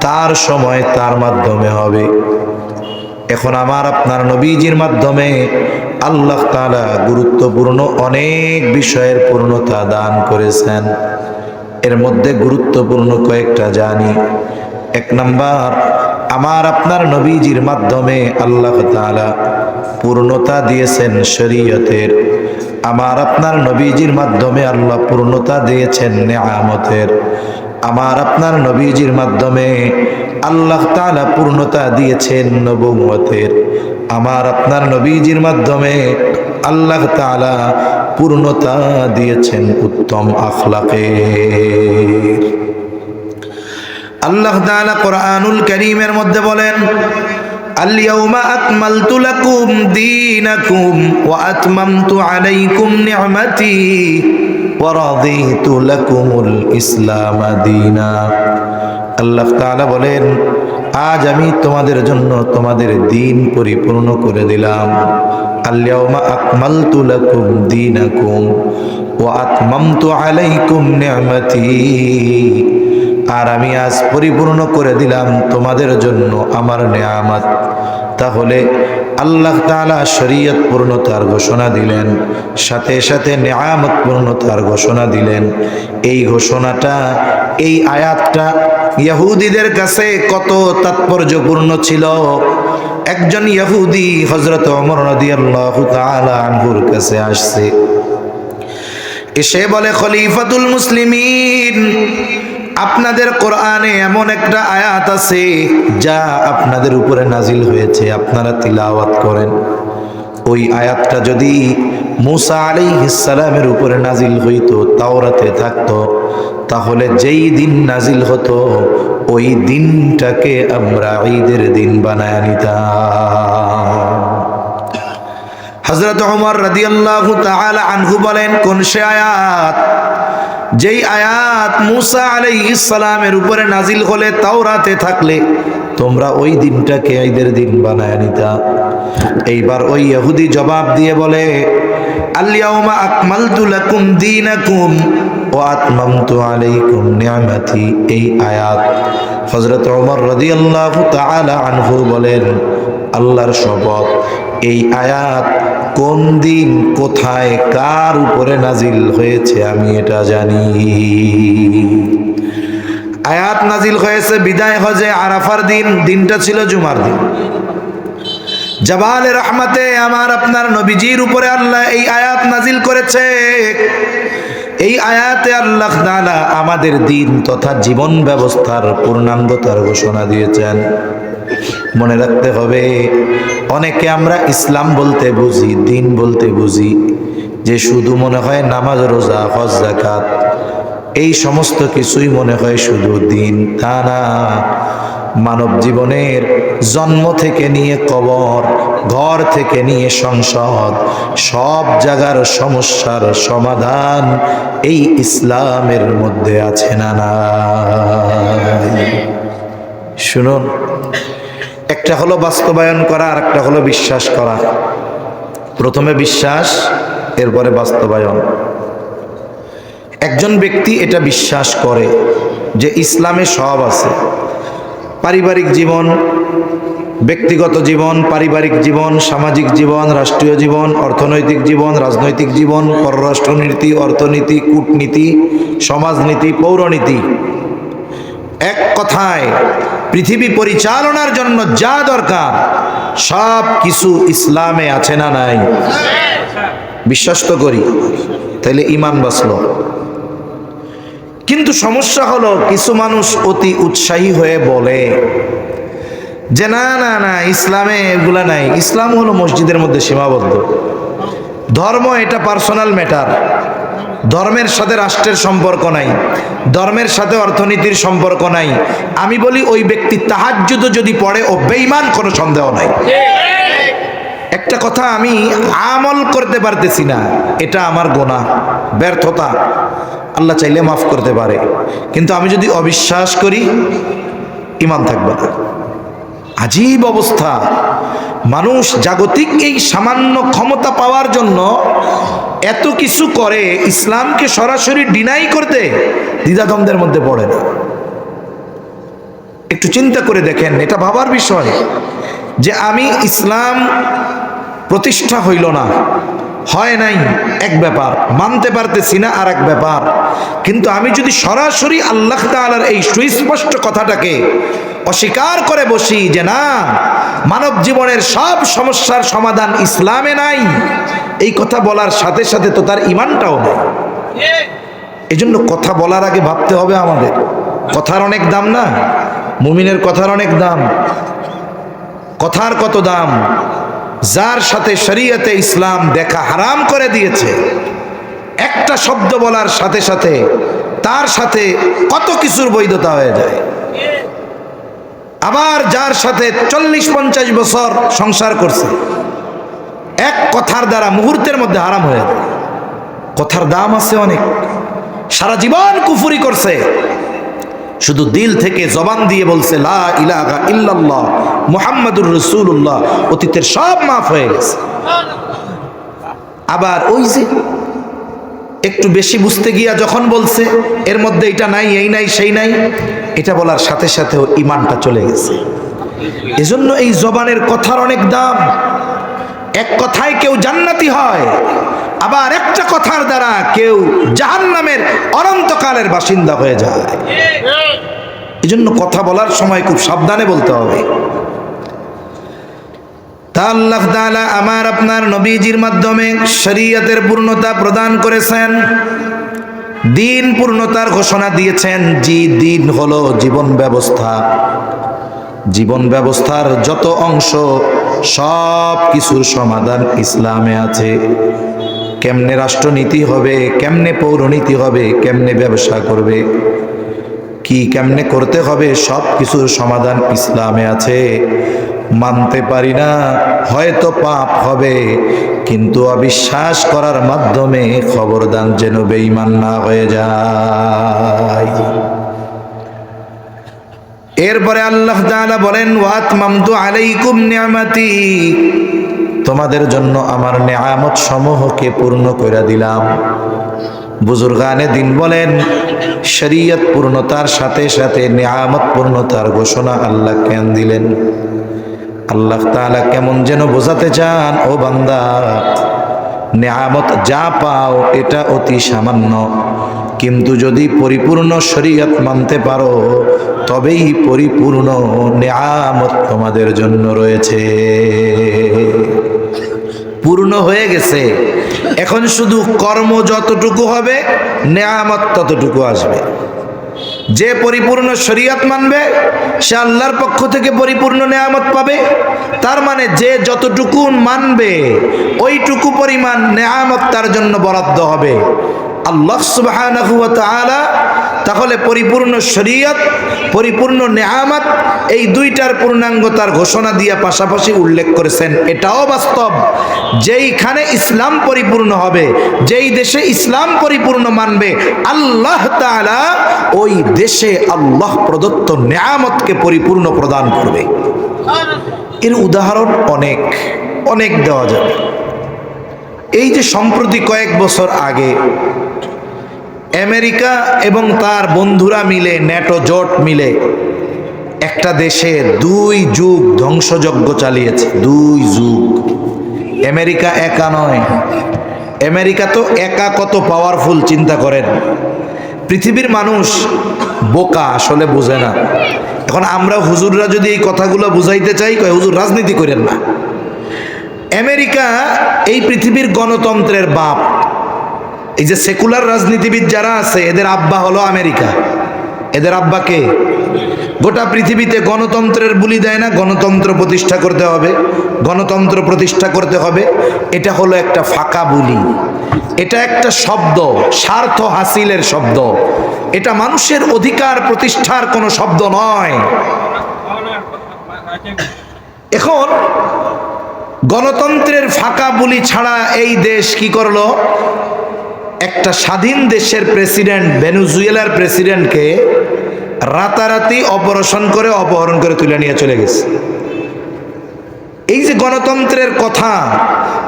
Speaker 1: তার সময় তার মাধ্যমে হবে। এখন আমার আপনার নবীজির মাধ্যমে আল্লাহ তাআলা গুরুত্বপূর্ণ অনেক বিষয়ের পূর্ণতা দান করেছেন। এর মধ্যে গুরুত্বপূর্ণ কয়েকটা জানি। 1 নাম্বার, আমার আপনার নবীজির মাধ্যমে আল্লাহ তাআলা পূর্ণতা দিয়েছেন শরীয়তের। আমার আপনার নবীজির মাধ্যমে আল্লাহ পূর্ণতা দিয়েছেন নেয়ামতের। আমার আপনার নবীজির মাধ্যমে আল্লাহ তাআলা পূর্ণতা দিয়েছেন নবুয়তের। আমার আপনার নবীজির মাধ্যমে আল্লাহ তাআলা পূর্ণতা দিয়েছেন উত্তম আখলাকের। আল্লাহ তাআলা কোরআনুল কারীমের মধ্যে বলেন, আল-ইয়াওমা আকমালতু লাকুম দীনাকুম ওয়া আতমামতু আলাইকুম নি'মাতি ওয়া রাদিতু লাকুমুল ইসলাম দীনা। আল্লাহ তাআলা বলেন, আজ আমি তোমাদের জন্য তোমাদের দিন পরিপূর্ণ করে দিলাম। আল-ইয়াওমা আকমালতু লাকুম দীনাকুম ওয়া আতমামতু আলাইকুম নি'মাতি। আর আমি আজ পরিপূর্ণ করে দিলাম তোমাদের জন্য আমার নেয়ামত। তাহলে আল্লাহ তাআলা শরীয়ত পূর্ণতার ঘোষণা দিলেন, সাথে সাথে নেয়ামত পূর্ণতার ঘোষণা দিলেন। এই ঘোষণাটা, এই আয়াতটা ইহুদিদের কাছে কত তাৎপর্যপূর্ণ ছিল। একজন ইহুদি হযরত ওমর রাদিয়াল্লাহু তাআলা আনহুর কাছে আসছে, এসে বলে, খলিফাতুল মুসলিমিন, আপনাদের কোরআনে এমন একটা আয়াত আছে যা আপনাদের উপরে নাজিল হয়েছে, আপনারা তিলাওয়াত করেন। ওই আয়াতটা যদি মূসা আলাইহিস সালামের উপরে নাজিল হইতো, তাওরাতে থাকতো, তাহলে যেই দিন নাজিল হতো ওই দিনটাকে আমরা ঈদের দিন বানায় নিতাম। হযরত ওমর রাদিয়াল্লাহু তাআলা আনহু বলেন, কোন সে আয়াত? যেই আয়াত মূসা আলাইহিস সালামের উপরে নাজিল হলে, তাওরাতে থাকলে তোমরা ওই দিনটাকে ঈদের দিন বানায় নিতা। এইবার ওই ইহুদি জবাব দিয়ে বলে, আল-ইয়াওমা আকমালতু লাকুম দীনাকুম ওয়া আতমামতু আলাইকুম নি'মাতি। এই আয়াত হযরত ওমর রাদিয়াল্লাহু তাআলা আনহু বলেন, আল্লাহর শপথ, এই আয়াত কোন দিন, কোথায়, কার উপরে নাজিল হয়েছে আমি এটা জানি। আয়াত নাজিল হয়েছে বিদায় হজে আরাফার দিন, দিনটা ছিল জুমার দিন। জাবালে রহমতে আমার আপনার নবীজির উপরে আল্লাহ এই আয়াত নাজিল করেছে। এই আয়াতে আল্লাহ তাআলা আমাদের দিন তথা জীবন ব্যবস্থার পূর্ণাঙ্গতার ঘোষণা দিয়েছেন। মনে রাখতে হবে, অনেকে আমরা ইসলাম বলতে বুঝি, দিন বলতে বুঝি যে শুধু মনে হয় নামাজ, রোজা, হজ, যাকাত, এই সমস্ত কিছুই মনে হয় শুধু দিন। তা না, মানব জীবনের জন্ম থেকে নিয়ে কবর, ঘর থেকে নিয়ে সংসদ, সব জায়গার সমস্যার সমাধান এই ইসলামের মধ্যে আছে না নাই? শুনুন, একটা হলো বাস্তবায়ন করা, আর একটা হলো বিশ্বাস করা। প্রথমে বিশ্বাস, এরপরে বাস্তবায়ন। একজন ব্যক্তি এটা বিশ্বাস করে যে ইসলামে সব আছে, পারিবারিক জীবন, ব্যক্তিগত জীবন, পারিবারিক জীবন, সামাজিক জীবন, রাষ্ট্রীয় জীবন, অর্থনৈতিক জীবন, রাজনৈতিক জীবন, পররাষ্ট্রনীতি, অর্থনীতি, কূটনীতি, সমাজনীতি, পৌরনীতি। এক কথায় পৃথিবী পরিচালনার জন্য যা দরকার সব কিছু ইসলামে আছে না নাই? বিশ্বাস তো করি, তাইলে ঈমান বাঁচলো। কিন্তু সমস্যা হলো, কিছু মানুষ অতি উৎসাহী হয়ে বলে যে না না না, ইসলামে এগুলা নাই, ইসলাম হলো মসজিদের মধ্যে সীমাবদ্ধ। ধর্ম এটা পার্সোনাল ম্যাটার, ধর্মের সাথে রাষ্ট্রের সম্পর্ক নাই, ধর্মের সাথে অর্থনীতির সম্পর্ক নাই। আমি বলি, ওই ব্যক্তি তাহাজ্জুদ যদি পড়ে ও বেঈমান, কোনো সন্দেহ নাই। একটা কথা, আমি আমল করতে পারতেছি না, এটা আমার গুনাহ, ব্যর্থতা, আল্লাহ চাইলে মাফ করতে পারে। কিন্তু আমি যদি অবিশ্বাস করি, ঈমান থাকবে না। আজীব অবস্থা। মানুষ জাগতিক এই সামান্য ক্ষমতা পাওয়ার জন্য এত কিছু করে, ইসলামকে সরাসরি ডিনাই করতে দ্বিধাদ্বন্দ্বের মধ্যে পড়ে না। একটু চিন্তা করে দেখেন, এটা ভাবার বিষয় যে আমি ইসলাম প্রতিষ্ঠা হইল না, হয় নাই, এক ব্যাপার, মানতে পারতেছি না আর এক ব্যাপার। কিন্তু আমি যদি সরাসরি আল্লাহ তাআলার এই সুস্পষ্ট কথাটাকে অস্বীকার করে বসি যে না, মানব জীবনের সব সমস্যার সমাধান ইসলামে নাই, এই কথা বলার সাথে সাথে তো তার ঈমানটাও নেই। এজন্য কথা বলার আগে ভাবতে হবে আমাদের, কথার অনেক দাম না? মুমিনের কথার অনেক দাম। কথার কত দাম! যার সাথে শরীয়তে ইসলাম দেখা হারাম করে দিয়েছে, একটা শব্দ বলার সাথে সাথে তার সাথে কত কিছুর বৈধতা হয়ে যায়। আবার যার সাথে 40-50 বছর সংসার করছে, এক কথার দ্বারা মুহূর্তের মধ্যে হারাম হয়ে যায়। কথার দাম আছে অনেক। সারা জীবন কুফরি করছে, শুধু দিল থেকে জবান দিয়ে বলছে লা ইলাহা ইল্লাল্লাহ মুহাম্মাদুর রাসূলুল্লাহ, অতীতের সব মাফ হয়ে গেছে। আবার ওই যে একটু বেশি বুঝতে গিয়া যখন বলছে এর মধ্যে এটা নাই, এই নাই, সেই নাই, এটা বলার সাথে সাথেও ঈমানটা চলে গেছে। এজন্য এই জবানের কথার অনেক দাম। এক কথায় কেউ জান্নাতি হয়, আবার একটা কথার দ্বারা কেউ জাহান্নামের অনন্তকালের বাসিন্দা হয়ে যায়। এজন্য কথা বলার সময় খুব সাবধানে বলতে হবে। তা আল্লাহ তাআলা আমার আপনার নবীজির মাধ্যমে শরীয়তের পূর্ণতা প্রদান করেছেন, দিন পূর্ণতার ঘোষণা দিয়েছেন। দিন হলো জীবন ব্যবস্থা। জীবন ব্যবস্থার যত অংশ সব কিছুর সমাধান ইসলামে আছে। কেমনে রাষ্ট্রনীতি হবে, কেমনে পৌরনীতি হবে, কেমনে ব্যবসা করবে, কি কেমনে করতে হবে, সব কিছুর সমাধান ইসলামে আছে। মানতে পারি না, হয়তো পাপ হবে, কিন্তু অবিশ্বাস করার মাধ্যমে খবরদার যেন বেঈমান না হয়ে যায়। এরপরে আল্লাহ তাআলা বলেন ওয়াতমামতু আলাইকুম নিয়ামাতি, তোমাদের জন্য আমার নেয়ামত সমূহকে পূর্ণ করে দিলাম। বুজুর্গানে দিন বলেন শরীয়ত পূর্ণতার সাথে সাথে নেয়ামত পূর্ণতার ঘোষণা আল্লাহ কেন দিলেন? আল্লাহ তাআলা কেমন যেন বোঝাতে চান, ও বান্দা, নেয়ামত যা পাও এটা অতি সামান্য, কিন্তু যদি পরিপূর্ণ শরীয়ত মানতে পারো তবেই পরিপূর্ণ নেয়ামত তোমাদের জন্য রয়েছে। পূর্ণ হয়ে গেছে, এখন শুধু কর্ম যতটুকু হবে নেয়ামত ততটুকু আসবে। যে পরিপূর্ণ শরীয়ত মানবে সে আল্লাহর পক্ষ থেকে পরিপূর্ণ নেয়ামত পাবে। তার মানে যে যতটুকু মানবে ওইটুকু পরিমাণ নেয়ামত তার জন্য বরাদ্দ হবে। আল্লাহ সুবহানাহু ওয়া তাআলা তাহলে পরিপূর্ণ শরীয়ত, পরিপূর্ণ নেয়ামত, এই দুইটার পূর্ণাঙ্গতার ঘোষণা দিয়ে পাশাপাশি উল্লেখ করেছেন। এটাও বাস্তব, যেইখানে ইসলাম পরিপূর্ণ হবে, যেই দেশে ইসলাম পরিপূর্ণ মানবে, আল্লাহ তাআলা ওই দেশে আল্লাহ প্রদত্ত নেয়ামতকে পরিপূর্ণ প্রদান করবে। এর উদাহরণ অনেক অনেক দেওয়া যাবে। এই যে সম্প্রতি কয়েক বছর আগে আমেরিকা এবং তার বন্ধুরা মিলে, ন্যাটো জোট মিলে একটা দেশে 2 যুগ ধ্বংসযজ্ঞ চালিয়েছে। 2 যুগ। আমেরিকা একা নয়, আমেরিকা তো একা কত পাওয়ারফুল চিন্তা করেন। পৃথিবীর মানুষ বোকা, আসলে বোঝে না। এখন আমরা হুজুররা যদি এই কথাগুলো বুঝাইতে চাই, কয় হুজুর রাজনীতি করেন না। আমেরিকা এই পৃথিবীর গণতন্ত্রের বাপ। এই যে সেকুলার রাজনীতিবিদ যারা আছে এদের আব্বা হলো আমেরিকা। এদের আব্বাকে গোটা পৃথিবীতে গণতন্ত্রের বুলি দেয় না, গণতন্ত্র প্রতিষ্ঠা করতে হবে, গণতন্ত্র প্রতিষ্ঠা করতে হবে। এটা হলো একটা ফাঁকা বুলি, এটা একটা শব্দ, স্বার্থ হাসিলের শব্দ। এটা মানুষের অধিকার প্রতিষ্ঠার কোনো শব্দ নয়। এখন গণতন্ত্রের ফাঁকা বুলি ছাড়া এই দেশ কি করলো? একটা স্বাধীন দেশের প্রেসিডেন্ট, ভেনেজুয়েলার প্রেসিডেন্টকে রাতারাতি অপারেশন করে অপহরণ করে তুলে নিয়ে চলে গেছে। এই যে গণতন্ত্রের কথা,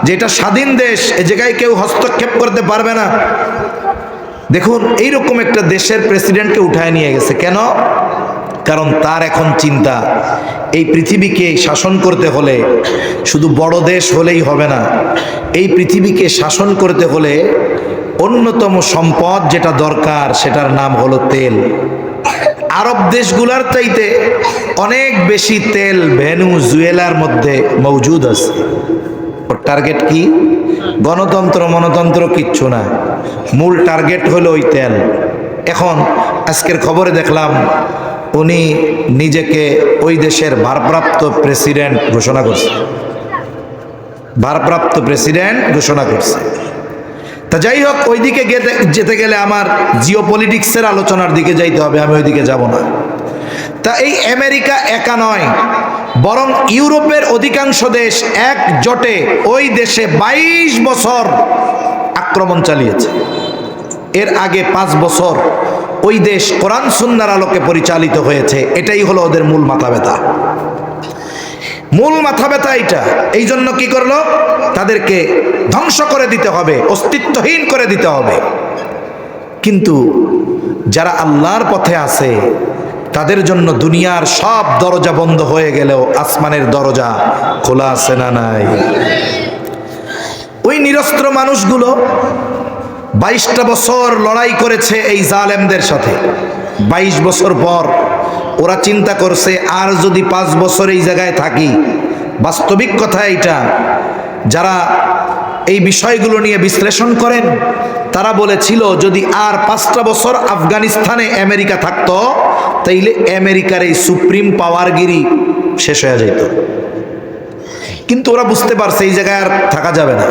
Speaker 1: যেটা স্বাধীন দেশ, এ জায়গায় কেউ হস্তক্ষেপ করতে পারবে না। দেখুন এইরকম একটা দেশের প্রেসিডেন্টকে উঠায় নিয়ে গেছে। কেন? কারণ তার এখন চিন্তা, এই পৃথিবীকে শাসন করতে হলে শুধু বড় দেশ হলেই হবে না। এই পৃথিবীকে শাসন করতে হলে অন্যতম সম্পদ যেটা দরকার সেটার নাম হলো তেল। আরব দেশগুলোর চাইতে অনেক বেশি তেল ভেনেজুয়েলার মধ্যে মজুদ আছে। ওর টার্গেট কি? গণতন্ত্র মনতন্ত্র কিচ্ছু না, মূল টার্গেট হলো ওই তেল। এখন আজকের খবরে দেখলাম উনি নিজেকে ওই দেশের ভারপ্রাপ্ত প্রেসিডেন্ট ঘোষণা করছে, ভারপ্রাপ্ত প্রেসিডেন্ট ঘোষণা করছে। তা যাই হোক, ওইদিকে যেতে গেলে আমার জিওপলিটিক্সের আলোচনার দিকে যাইতে হবে, আমি ওইদিকে যাব না। তা এই আমেরিকা একা নয়, বরং ইউরোপের অধিকাংশ দেশ একজোটে ওই দেশে 22 বছর আক্রমণ চালিয়েছে। এর আগে 5 বছর ওই দেশ কোরআন সুন্নাহর আলোকে পরিচালিত হয়েছে। এটাই হলো ওদের মূল মাথা ব্যথা, মূল মাথা ব্যথা এটা। এই জন্য কি করলো, তাদেরকে ধ্বংস করে দিতে হবে, অস্তিত্বহীন করে দিতে হবে। কিন্তু যারা আল্লাহর পথে আছে তাদের জন্য দুনিয়ার সব দরজা বন্ধ হয়ে গেলেও আসমানের দরজা খোলা আছে না নাই? ওই নিরস্ত্র মানুষগুলো 22টা বছর লড়াই করেছে এই জালেমদের সাথে। 22 বছর পর ওরা চিন্তা করছে, আর যদি 5 বছর এই জায়গায় থাকি, বাস্তবিক কথা এটা, যারা এই বিষয়গুলো নিয়ে বিশ্লেষণ করেন তারা বলেছিল, যদি আর 5টা বছর আফগানিস্তানে আমেরিকা থাকতো তাইলে আমেরিকার এই সুপ্রিম পাওয়ারগিরি শেষ হয়ে যেত। কিন্তু ওরা বুঝতে পারছে এই জায়গায় আর থাকা যাবে না।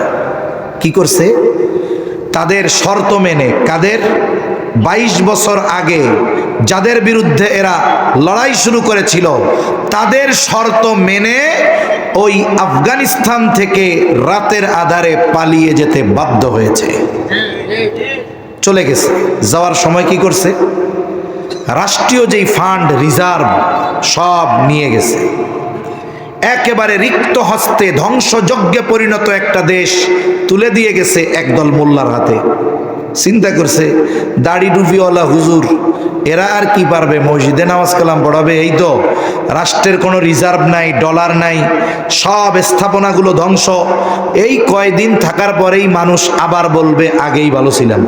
Speaker 1: কি করছে, তাদের শর্ত মেনে, কাদের 22 বছর আগে যাদের বিরুদ্ধে এরা লড়াই শুরু করেছিল তাদের শর্ত মেনে ওই আফগানিস্তান থেকে রাতের আধারে পালিয়ে যেতে বাধ্য হয়েছে। চলে গেছে। যাওয়ার সময় কি করছে, রাষ্ট্রীয় যেই ফান্ড রিজার্ভ সব নিয়ে গেছে। একেবারে রিক্ত হস্তে ধ্বংসযজ্ঞে পরিণত একটা দেশ তুলে দিয়ে গেছে একদল মোল্লার হাতে। চিন্তা করছে, দাড়ি টুপিওয়ালা হুজুর এরা আর কি পারবে, মসজিদে নামাজ কালাম পড়াবে, এই তো রাষ্ট্রের কোনো রিজার্ভ নাই, ডলার নাই, সব স্থাপনাগুলো ধ্বংস। এই কয়দিন থাকার পরেই মানুষ আবার বলবে আগেই ভালো ছিলাম,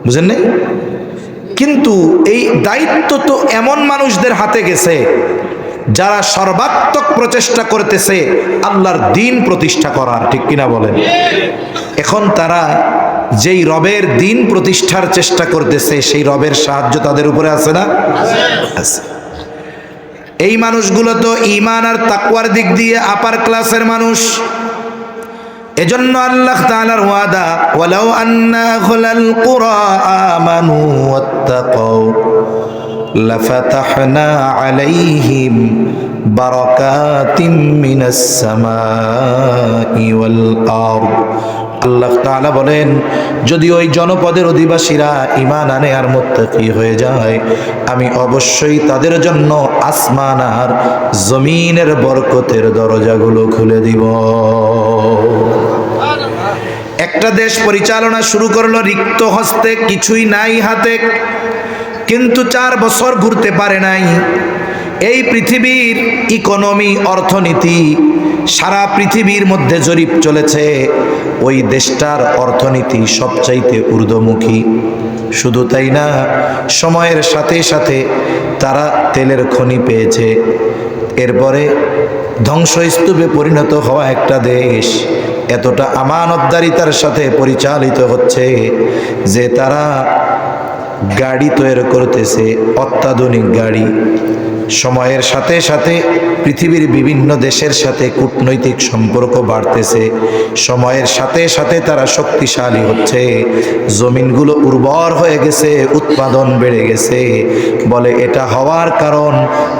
Speaker 1: বুঝেন নাই? কিন্তু এই দায়িত্ব তো এমন মানুষদের হাতে গেছে যারা সর্বাত্মক প্রচেষ্টা করতেছে আল্লাহর দ্বীন প্রতিষ্ঠা করার, ঠিক কিনা বলেন? এখন তারা যেই রবের দ্বীন প্রতিষ্ঠার চেষ্টা করতেছে সেই রবের সাহায্য তাদের উপরে আছে না? আছে। এই মানুষগুলো তো ঈমান আর তাকওয়ার দিক দিয়ে আপার ক্লাসের মানুষ। এজন্য আল্লাহ তাআলার ওয়াদা, ওয়ালাউ আন্না আহলাল কুরা আমানু ওয়াত্তাকাউ লাফাতাহনা আলাইহিম বারাকাতিম মিনাস সামাই ওয়াল আরদ। আল্লাহ তাআলা বলেন, যদি ওই জনপদের অধিবাসীরা ঈমান আনে আর মুত্তাকি হয়ে যায়, আমি অবশ্যই তাদের জন্য আসমান আর জমিনের বরকতের দরজাগুলো খুলে দিব। একটা দেশ পরিচালনা শুরু করলো রিক্ত হস্তে, কিছুই নাই হাতে, কিন্তু 4 বছর ঘুরতে পারে নাই। এই পৃথিবীর ইকোনমি, অর্থনীতি, সারা পৃথিবীর মধ্যে জরিপ চলেছে, ওই দেশটার অর্থনীতি সবচাইতে ঊর্ধ্বমুখী। শুধু তাই না, সময়ের সাথে সাথে তারা তেলের খনি পেয়েছে। এরপরে ধ্বংসস্তূপে পরিণত হওয়া একটা দেশ এতটা আমানতদারিতার সাথে পরিচালিত হচ্ছে যে তারা গাড়ি তৈরি করতেছে, অত্যাধুনিক গাড়ি। সময়ের সাথে সাথে পৃথিবীর বিভিন্ন দেশের সাথে কূটনৈতিক সম্পর্ক বাড়তেছে, সময়ের সাথে সাথে তারা শক্তিশালী হচ্ছে, জমিনগুলো উর্বর হয়ে গেছে, উৎপাদন বেড়ে গেছে। বলে এটা হওয়ার কারণ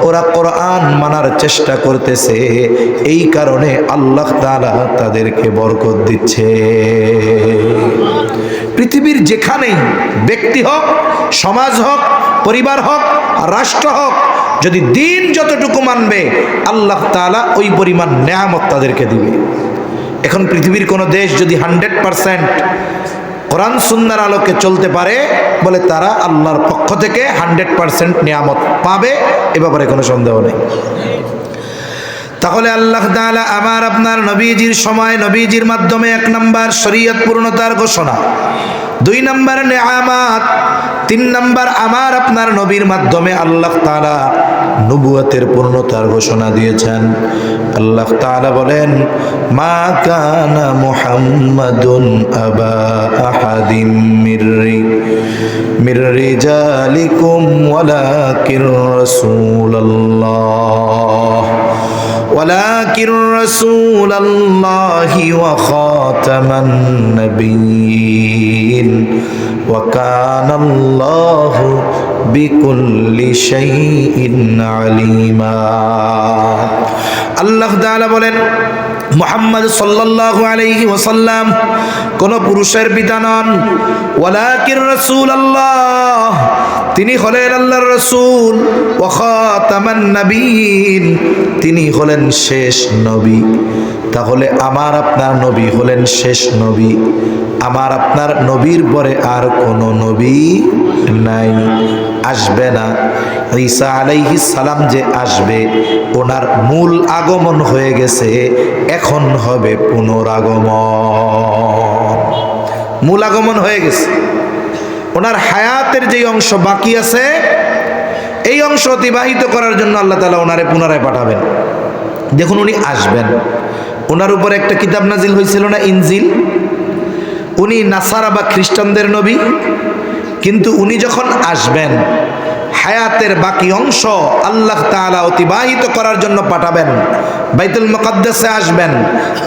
Speaker 1: ওরা কোরআন মানার চেষ্টা করতেছে, এই কারণে আল্লাহ তাআলা তাদেরকে বরকত দিচ্ছে। পৃথিবীর যেখানেই ব্যক্তি হোক, সমাজ হোক, পরিবার হোক, রাষ্ট্র হোক, যদি দিন যতটুকু মানবে আল্লাহ তাআলা ওই পরিমাণ নেয়ামত তাদেরকে দিবে। এখন পৃথিবীর কোনো দেশ যদি 100% কোরআন সুন্নাহর আলোকে চলতে পারে, বলে তারা আল্লাহর পক্ষ থেকে 100% নেয়ামত পাবে, এ ব্যাপারে কোনো সন্দেহ নেই। তাহলে আল্লাহ তাআলা আমার আপনার নবীজির সময়, নবীজির মাধ্যমে 1 নাম্বার শরীয়ত পূর্ণতার ঘোষণা, 2 নাম্বার নেয়ামত, 3 নাম্বার আমার আপনার নবীর মাধ্যমে আল্লাহ তাআলা নবুয়তের পূর্ণতার ঘোষণা দিয়েছেন। আল্লাহ তাআলা বলেন, মা কানা মুহাম্মাদুন আবা আহাদিম মির রিজালিকুম ওয়ালাকিন রাসূলুল্লাহি ওয়া খাতামান নাবিয়্যিন ওয়া কানাল্লাহু বিকুল্লি শাইইন আলিমা। আল্লাহ তাআলা বলেন, মুহাম্মদ সাল্লাল্লাহু আলাইহি ওয়াসাল্লাম কোন পুরুষের পিতা নন, ওয়ালাকিন রাসূলুল্লাহ, তিনি হলেন আল্লাহর রাসূল, ওয়া খাতামান নাবিয়্যিন, তিনি হলেন শেষ নবী। তাহলে আমার আপনার নবী হলেন শেষ নবী। আমার আপনার নবীর পরে আর কোনো নবী নাই, আসবে না। ঈসা আলাইহিস সালাম যে আসবে, ওনার মূল আগমন হয়ে গেছে, এখন হবে পুনরাগমন। মূল আগমন হয়ে গেছে, ওনার হায়াতের যে অংশ বাকি আছে, এই অংশ অতিবাহিত করার জন্য আল্লাহ তাআলা ওনারে পুনরায় পাঠাবেন। দেখুন, উনি আসবেন, ওনার উপরে একটা কিতাব নাজিল হয়েছিল না, ইনজিল। উনি নাসারা বা খ্রিস্টানদের নবী, কিন্তু উনি যখন আসবেন, হায়াতের বাকি অংশ আল্লাহ তাআলা অতিবাহিত করার জন্য পাঠাবেন। বাইতুল মুকাদ্দাসে আসবেন,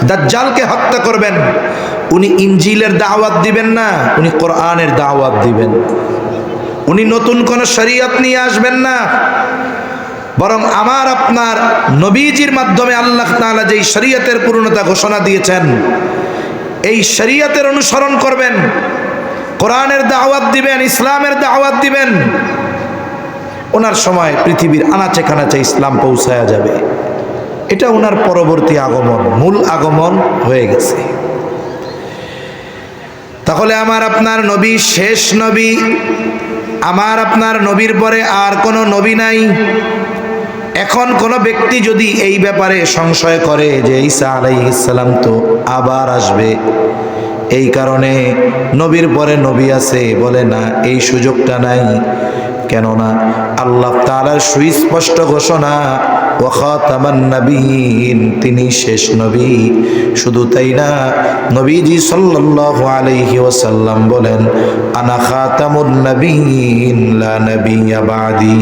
Speaker 1: দাজ্জালকে হত্যা করবেন। উনি ইনজিলের দাওয়াত দিবেন না, উনি কোরআনের দাওয়াত দিবেন। উনি নতুন কোন শরীয়ত নিয়ে আসবেন না, বরং আমার আপনার নবীজির মাধ্যমে আল্লাহ তাআলা যেই শরীয়তের পূর্ণতা ঘোষণা দিয়েছেন, এই শরীয়তের অনুসরণ করবেন, কোরআনের দাওয়াত দিবেন, ইসলামের দাওয়াত দিবেন। ওনার সময় পৃথিবীর আনাচে কানাচে ইসলাম পৌঁছায়া যাবে। এটা ওনার পরবর্তী আগমন, মূল আগমন হয়ে গেছে। তাহলে আমার আপনার নবী শেষ নবী, আমার আপনার নবীর পরে আর কোনো নবী নাই। এখন কোনো ব্যক্তি যদি এই ব্যাপারে সংশয় করে যে ঈসা আলাইহিস সালাম তো আবার আসবে, এই কারণে নবীর পরে নবী আছে, বলে না, এই সুযোগটা নাই। কেননা আল্লাহ তাআলার সুস্পষ্ট ঘোষণা, ওয়া খাতামান নাবিয়্যিন, তিনি শেষ নবী। শুধু তাই না, নবীজি সাল্লাল্লাহু আলাইহি ওয়াসাল্লাম বলেন, আনা খাতামুন নাবিয়্যিন লা নাবিয়্যা বা'দি,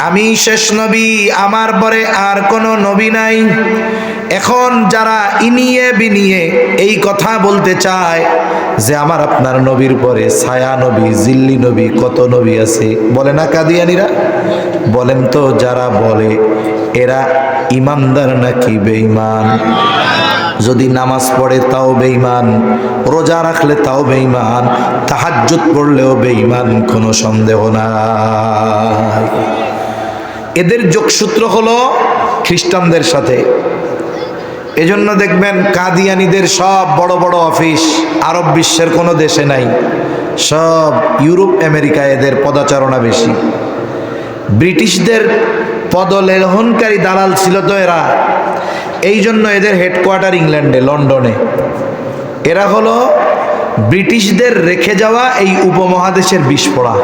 Speaker 1: আমি শেষ নবী, আমার পরে আর কোনো নবী নাই। এখন যারা ইনিয়ে বিনিয়ে এই কথা বলতে চায় যে আমার আপনার নবীর পরে ছায়া নবী, জিল্লি নবী, কত নবী আছে, বলে না কাদিয়ানীরা? বলেন তো, যারা বলে এরা ইমানদার নাকি বেঈমান? যদি নামাজ পড়ে তাও বেঈমান, রোজা রাখলে তাও বেঈমান, তাহাজ্জুদ পড়লেও বেঈমান, কোনো সন্দেহ নাই। এদের যোগসূত্র হলো খ্রিস্টানদের সাথে। এজন্য দেখবেন কাদিয়ানীদের সব বড় বড় অফিস আরব বিশ্বের কোনো দেশে নাই, সব ইউরোপ আমেরিকা, এদের পদাচারণা বেশি। ব্রিটিশদের পদলেহনকারী দালাল ছিল তো এরা, এই জন্য এদের হেডকোয়ার্টার ইংল্যান্ডে, লন্ডনে। এরা হলো ব্রিটিশদের রেখে যাওয়া এই উপমহাদেশের বিস্ফোরা।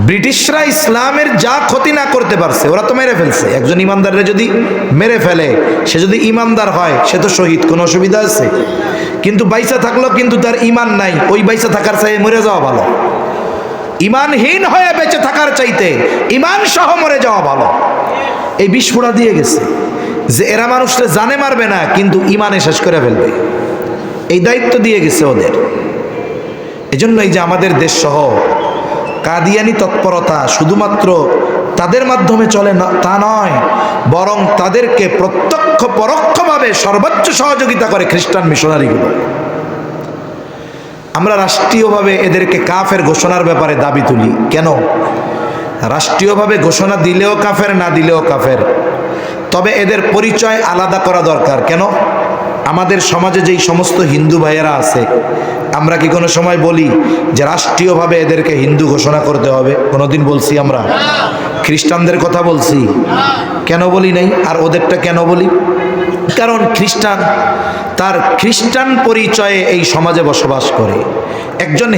Speaker 1: ব্রিটিশরা ইসলামের যা ক্ষতি না করতে পারছে ওরা তো মেরে ফেলছে। একজন ইমানদাররে যদি মেরে ফেলে, সে যদি ইমানদার হয়, সে তো শহীদ, কোনো অসুবিধা আছে? কিন্তু বাইসা থাকলো, কিন্তু তার ইমান নাই, ওই বাইসা থাকার চাইতে মরে যাওয়া ভালো। ইমানহীন হয়ে বেঁচে থাকার চাইতে ইমান সহ মরে যাওয়া ভালো। এই বিস্ফোরা দিয়ে গেছে যে এরা মানুষরা জানে মারবে না, কিন্তু ইমানে শেষ করে ফেলবে, এই দায়িত্ব দিয়ে গেছে ওদের। এজন্য এই যে আমাদের দেশ সহ কাদিয়ানি তৎপরতা শুধুমাত্র তাদের মাধ্যমে চলে না তা নয়, বরং তাদেরকে প্রত্যক্ষ পরোক্ষভাবে সর্বোচ্চ সহযোগিতা করে খ্রিস্টান মিশনারিগুলো। আমরা রাষ্ট্রীয়ভাবে এদেরকে কাফের ঘোষণার ব্যাপারে দাবি তুলি। কেন? রাষ্ট্রীয়ভাবে ঘোষণা দিলেও কাফের, না দিলেও কাফের, তবে এদের পরিচয় আলাদা করা দরকার। কেন? আমাদের সমাজে যেই সমস্ত হিন্দু ভাইয়েরা আছে, আমরা কি কোনো সময় বলি যে রাষ্ট্রীয়ভাবে এদেরকে হিন্দু ঘোষণা করতে হবে? কোনোদিন বলছি আমরা? খ্রিস্টানদের কথা বলছি? কেন বলি নাই? আর ওদেরটা কেন বলি? কারণ খ্রিস্টান তার খ্রিস্টান পরিচয়ে এই সমাজে বসবাস করে, একজন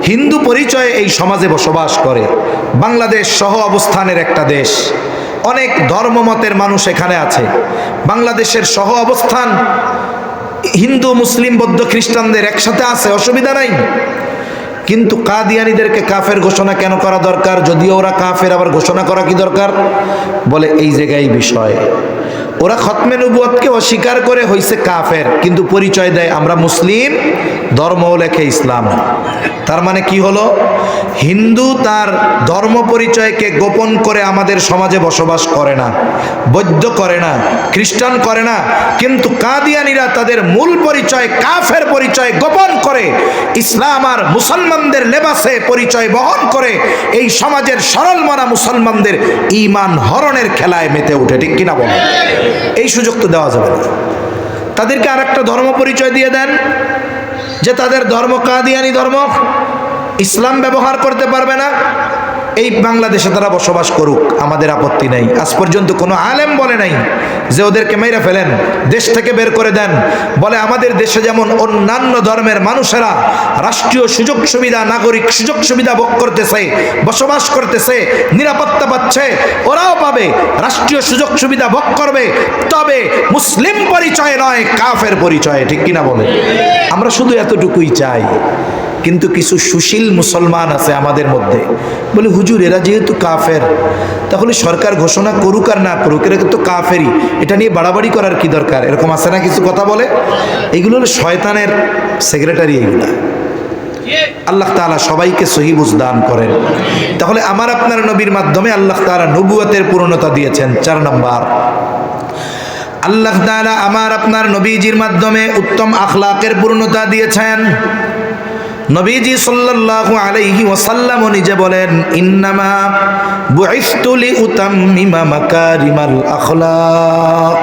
Speaker 1: হিন্দু পরিচয়ে এই সমাজে বসবাস করে। বাংলাদেশ সহ অবস্থানের একটা দেশ, অনেক ধর্মমতের মানুষ এখানে আছে। বাংলাদেশের সহ অবস্থান হিন্দু, মুসলিম, বৌদ্ধ, খ্রিস্টানদের একসাথে আছে, অসুবিধা নাই। কিন্তু কাদিয়ানীদেরকে কাফের ঘোষণা কেন করা দরকার? যদিও ওরা কাফের, আবার ঘোষণা করা কি দরকার? বলে এই জায়গায় বিষয়, ওরা খতমে নবুয়তকে অস্বীকার করে হইছে কাফের, কিন্তু পরিচয় দেয় আমরা মুসলিম, ধর্মও লেখে ইসলাম। তার মানে কি হলো? হিন্দু তার ধর্ম পরিচয়কে গোপন করে আমাদের সমাজে বসবাস করে না, বৌদ্ধ করে না, খ্রিস্টান করে না, কিন্তু কাদিয়ানীরা তাদের মূল পরিচয়, কাফের পরিচয় গোপন করে ইসলাম আর মুসলমানদের লেবাসে পরিচয় বহন করে এই সমাজের সরল মনা মুসলমানদের ঈমান হরণের খেলায় মেতে উঠে। ঠিক কিনা বলেন? এই সুযোগ তো দেওয়া যাবে না। তাদেরকে আর একটা ধর্ম পরিচয় দিয়ে দেন যে তাদের ধর্ম কাদিয়ানী ধর্ম, ইসলাম ব্যবহার করতে পারবে না। এই বাংলাদেশে তারা বসবাস করুক, আমাদের আপত্তি নাই। আজ পর্যন্ত কোনো আলেম বলে নাই যে ওদেরকে মেরে ফেলেন, দেশ থেকে বের করে দেন। বলে আমাদের দেশে যেমন অন্যান্য ধর্মের মানুষেরা রাষ্ট্রীয় সুযোগ সুবিধা, নাগরিক সুযোগ সুবিধা ভোগ করতেছে, বসবাস করতেছে, নিরাপত্তা পাচ্ছে, ওরাও পাবে, রাষ্ট্রীয় সুযোগ সুবিধা ভোগ করবে, তবে মুসলিম পরিচয় নয়, কাফের পরিচয়ে। ঠিক কিনা বলে? আমরা শুধু এতটুকুই চাই। কিন্তু কিছু সুশীল মুসলমান আছে আমাদের মধ্যে, বলে হুজুর এরা যেহেতু কাফের, তাহলে সরকার ঘোষণা করুক আর না করুক, এরা কিন্তু কাফেরই, এটা নিয়ে বাড়াবাড়ি করার কি দরকার? এরকম আছে না কিছু কথা বলে। এগুলো হলো শয়তানের সেক্রেটারি এগুলা। আল্লাহ তাআলা সবাইকে সহি বুঝ দান করেন। তাহলে আমার আপনার নবীর মাধ্যমে আল্লাহ তাআলা নবুয়তের পূর্ণতা দিয়েছেন। 4 নম্বর, আল্লাহ তাআলা আমার আপনার নবীজির মাধ্যমে উত্তম আখলাকের পূর্ণতা দিয়েছেন। নবীজি সাল্লাল্লাহু আলাইহি ওয়াসাল্লাম নিজে বলেন, ইন্নামা বুইসতু লিউতাম্মিমা মাকারিমাল আখলাক,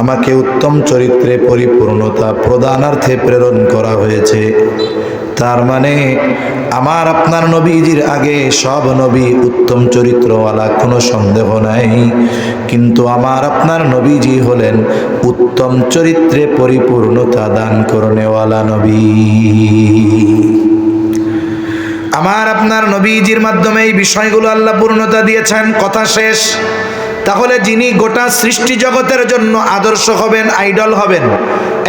Speaker 1: আমাকে উত্তম চরিত্রে পরিপূর্ণতা প্রদানার্থে প্রেরণ করা হয়েছে। তার মানে আমার আপনার নবীজির আগে সব নবী উত্তম চরিত্রওয়ালা, কোনো সন্দেহ নাই। কিন্তু আমার আপনার নবীজি হলেন উত্তম চরিত্রে পরিপূর্ণতা দান করনেওয়ালা নবী। আমার আপনার নবীজির মাধ্যমে এই বিষয়গুলো আল্লাহ পূর্ণতা দিয়েছেন। কথা শেষ। তাহলে যিনি গোটা সৃষ্টি জগতের জন্য আদর্শ হবেন, আইডল হবেন,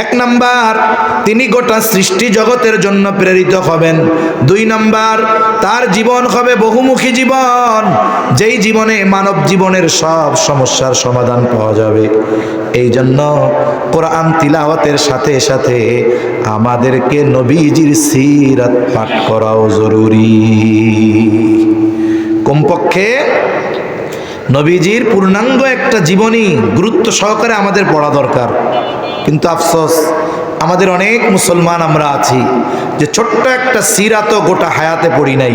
Speaker 1: 1 নাম্বার তিনি গোটা সৃষ্টি জগতের জন্য প্রেরিত হবেন। 2 নাম্বার তার জীবন হবে বহুমুখী জীবন, যেই জীবনে মানব জীবনের সব সমস্যার সমাধান পাওয়া যাবে। এই জন্য কোরআন তিলাওয়াতের সাথে সাথে আমাদেরকে নবীজির সিরাত পাঠ করাও জরুরি। কমপক্ষে নবীজির পূর্ণাঙ্গ একটা জীবনী গুরুত্ব সহকারে আমাদের পড়া দরকার। কিন্তু আফসোস, আমাদের অনেক মুসলমান আমরা আছি যে ছোট্ট একটা সিরাতও গোটা হায়াতে পড়ি নাই,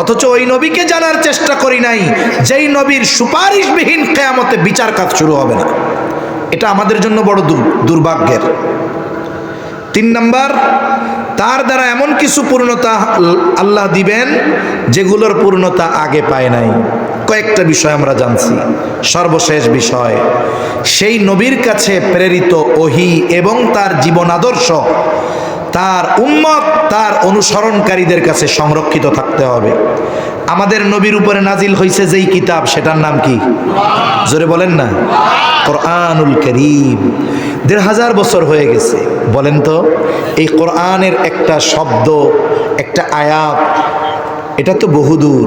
Speaker 1: অথচ ওই নবীকে জানার চেষ্টা করি নাই যেই নবীর সুপারিশবিহীন কিয়ামতে বিচার কাজ শুরু হবে না। এটা আমাদের জন্য বড় দুর্ভাগ্যের। 3 নাম্বার, তার দ্বারা এমন কিছু পূর্ণতা আল্লাহ দিবেন যেগুলোর পূর্ণতা আগে পায় নাই। কয়েকটা বিষয় আমরা জানছি। সর্বশেষ বিষয়, সেই নবীর কাছে প্রেরিত ওহী এবং তার জীবন আদর্শ তার উম্মত, তার অনুসরণকারীদের কাছে সংরক্ষিত থাকতে হবে। আমাদের নবীর উপরে নাজিল হয়েছে যেই কিতাব, সেটার নাম কি? জোরে বলেন না। কোরআনুল কারীম। 1500 বছর হয়ে গেছে। বলেন তো, এই কোরআনের একটা শব্দ, একটা আয়াত, এটা তো বহুদূর,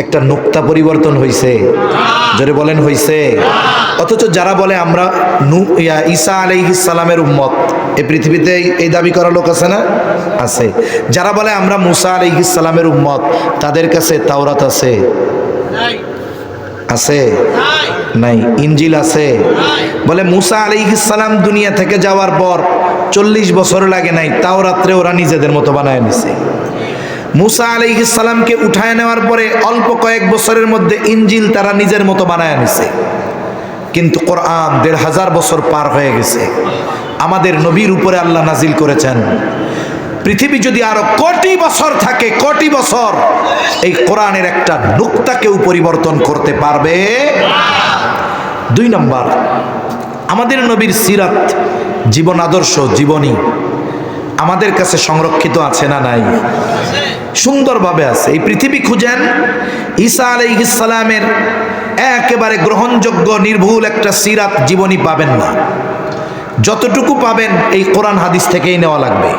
Speaker 1: একটা নুক্তা পরিবর্তন হয়েছে। জোরে বলেন হয়েছে। অথচ যারা বলে আমরা ঈসা আলাইহিস সালামের উম্মত, এই পৃথিবীতে এই দাবি করা লোক আছে না? আছে। যারা বলে আমরা মুসা আলাইহিস সালামের উম্মত, তাদের কাছে তাওরাত আছে? আছে? নাই। ইনজিল আছে? বলে মুসা আলাইহিস সালাম দুনিয়া থেকে যাওয়ার পর 40 বছর লাগে নাই, তাওরাতরে ওরা নিজেদের মতো বানায় নিছে। মুসা আলাইহিস সালামকে উঠায় নেওয়ার পরে অল্প কয়েক বছরের মধ্যে ইনজিল তারা নিজের মতো বানায় নিছে। কিন্তু কোরআন 1500 বছর পার হয়ে গেছে, আমাদের নবীর উপরে আল্লাহ নাজিল করেছেন। পৃথিবী যদি আরো কোটি বছর থাকে, কোটি বছর, এই কোরআনের একটা নুক্তাকেও পরিবর্তন করতে পারবে। 2 নম্বর, আমাদের নবীর সিরাত, জীবন আদর্শ, জীবনী আমাদের কাছে সংরক্ষিত আছে না নাই? সুন্দরভাবে আছে। এই পৃথিবী খুঁজেন, ঈসা আলাইহিস সালামের একেবারে গ্রহণযোগ্য নির্ভুল একটা সিরাত জীবনী পাবেন না। যতটুকু পাবেন এই কোরআন হাদিস থেকেই নেওয়া লাগবে।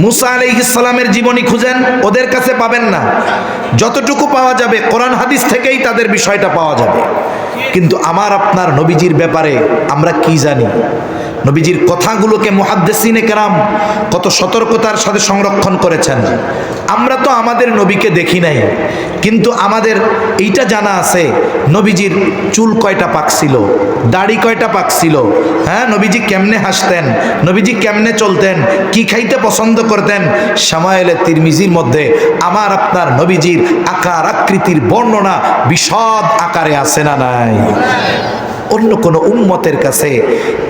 Speaker 1: মুসা আলাইহিস সালামের জীবনী খুঁজেন, ওদের কাছে পাবেন না। যতটুকু পাওয়া যাবে কোরআন হাদিস থেকেই তাদের বিষয়টা পাওয়া যাবে। কিন্তু আমার আপনার নবীজির ব্যাপারে আমরা কি জানি? নবীজির কথাগুলোকে মুহাদ্দিসিনে কেরাম কত সতর্কতার সাথে সংরক্ষণ করেছেন। আমরা তো আমাদের নবীকে দেখি নাই, কিন্তু আমাদের এইটা জানা আছে নবীজির চুল কয়টা পাকছিল, দাড়ি কয়টা পাকছিল, হ্যাঁ, নবীজি কেমনে হাসতেন, নবীজি কেমনে চলতেন, কি খাইতে পছন্দ করতেন। শামায়েলে তিরমিজির মধ্যে আমার আপনার নবীজির আকার আকৃতির বর্ণনা বিশদ আকারে আছে না নাই? অন্য কোন উম্মতের কাছে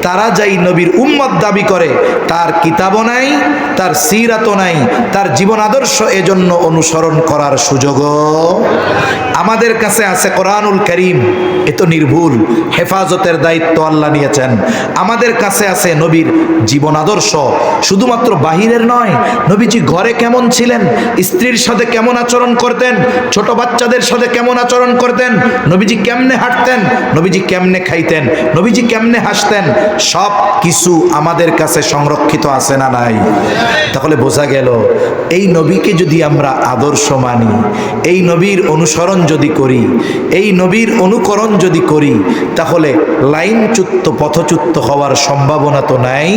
Speaker 1: তারা যাই নবীর উম্মত দাবি করে তার কিতাবও নাই, তার সিরাতও নাই, তার জীবন আদর্শ এজন্য অনুসরণ করার সুযোগও আমাদের কাছে আছে। কোরআনুল কারীম এ তো নির্ভুল, হেফাজতের দায়িত্ব আল্লাহ নিয়েছেন। আমাদের কাছে আছে নবীর জীবন আদর্শ, শুধুমাত্র বাহিরের নয়, নবীজি ঘরে কেমন ছিলেন, স্ত্রীর সাথে কেমন আচরণ করতেন, ছোট বাচ্চাদের সাথে কেমন আচরণ করতেন, নবীজি কেমনে হাঁটতেন, নবীজি কেমনে খাইতেন, নবীজি কেমনে হাসতেন, সব কিছু আমাদের কাছে সংরক্ষিত আছে না নাই? তাহলে বোঝা গেল এই নবীকে যদি আমরা আদর্শ মানি, এই নবীর অনুসরণ যদি করি, এই নবীর অনুকরণ যদি করি, তাহলে লাইনচ্যুত পথচ্যুত হওয়ার সম্ভাবনা তো নাই।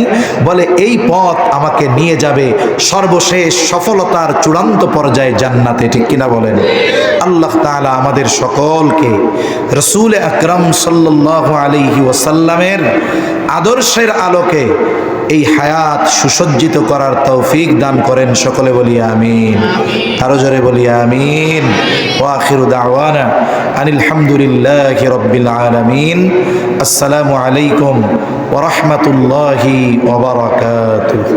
Speaker 1: বলে এই পথ আমাকে নিয়ে যাবে সর্বশেষ সফলতার চূড়ান্ত পর্যায়ে, জান্নাতে। ঠিক কিনা বলেন? আল্লাহ তাআলা আমাদের সকলকে রাসূল আকরাম সাল্লাল্লাহু আলাইহি ওয়াসাল্লামের আদর্শের আলোকে এই হায়াত সুসজ্জিত করার তৌফিক দান করেন। সকলে বলি আমিন। আরো জোরে বলি আমিন। ওয়া আখিরু দাওয়ানা আনিল হামদুলিল্লাহি রাব্বিল আলামিন। আসসালামু আলাইকুম ওয়া রাহমাতুল্লাহি ওয়া বারাকাতুহু।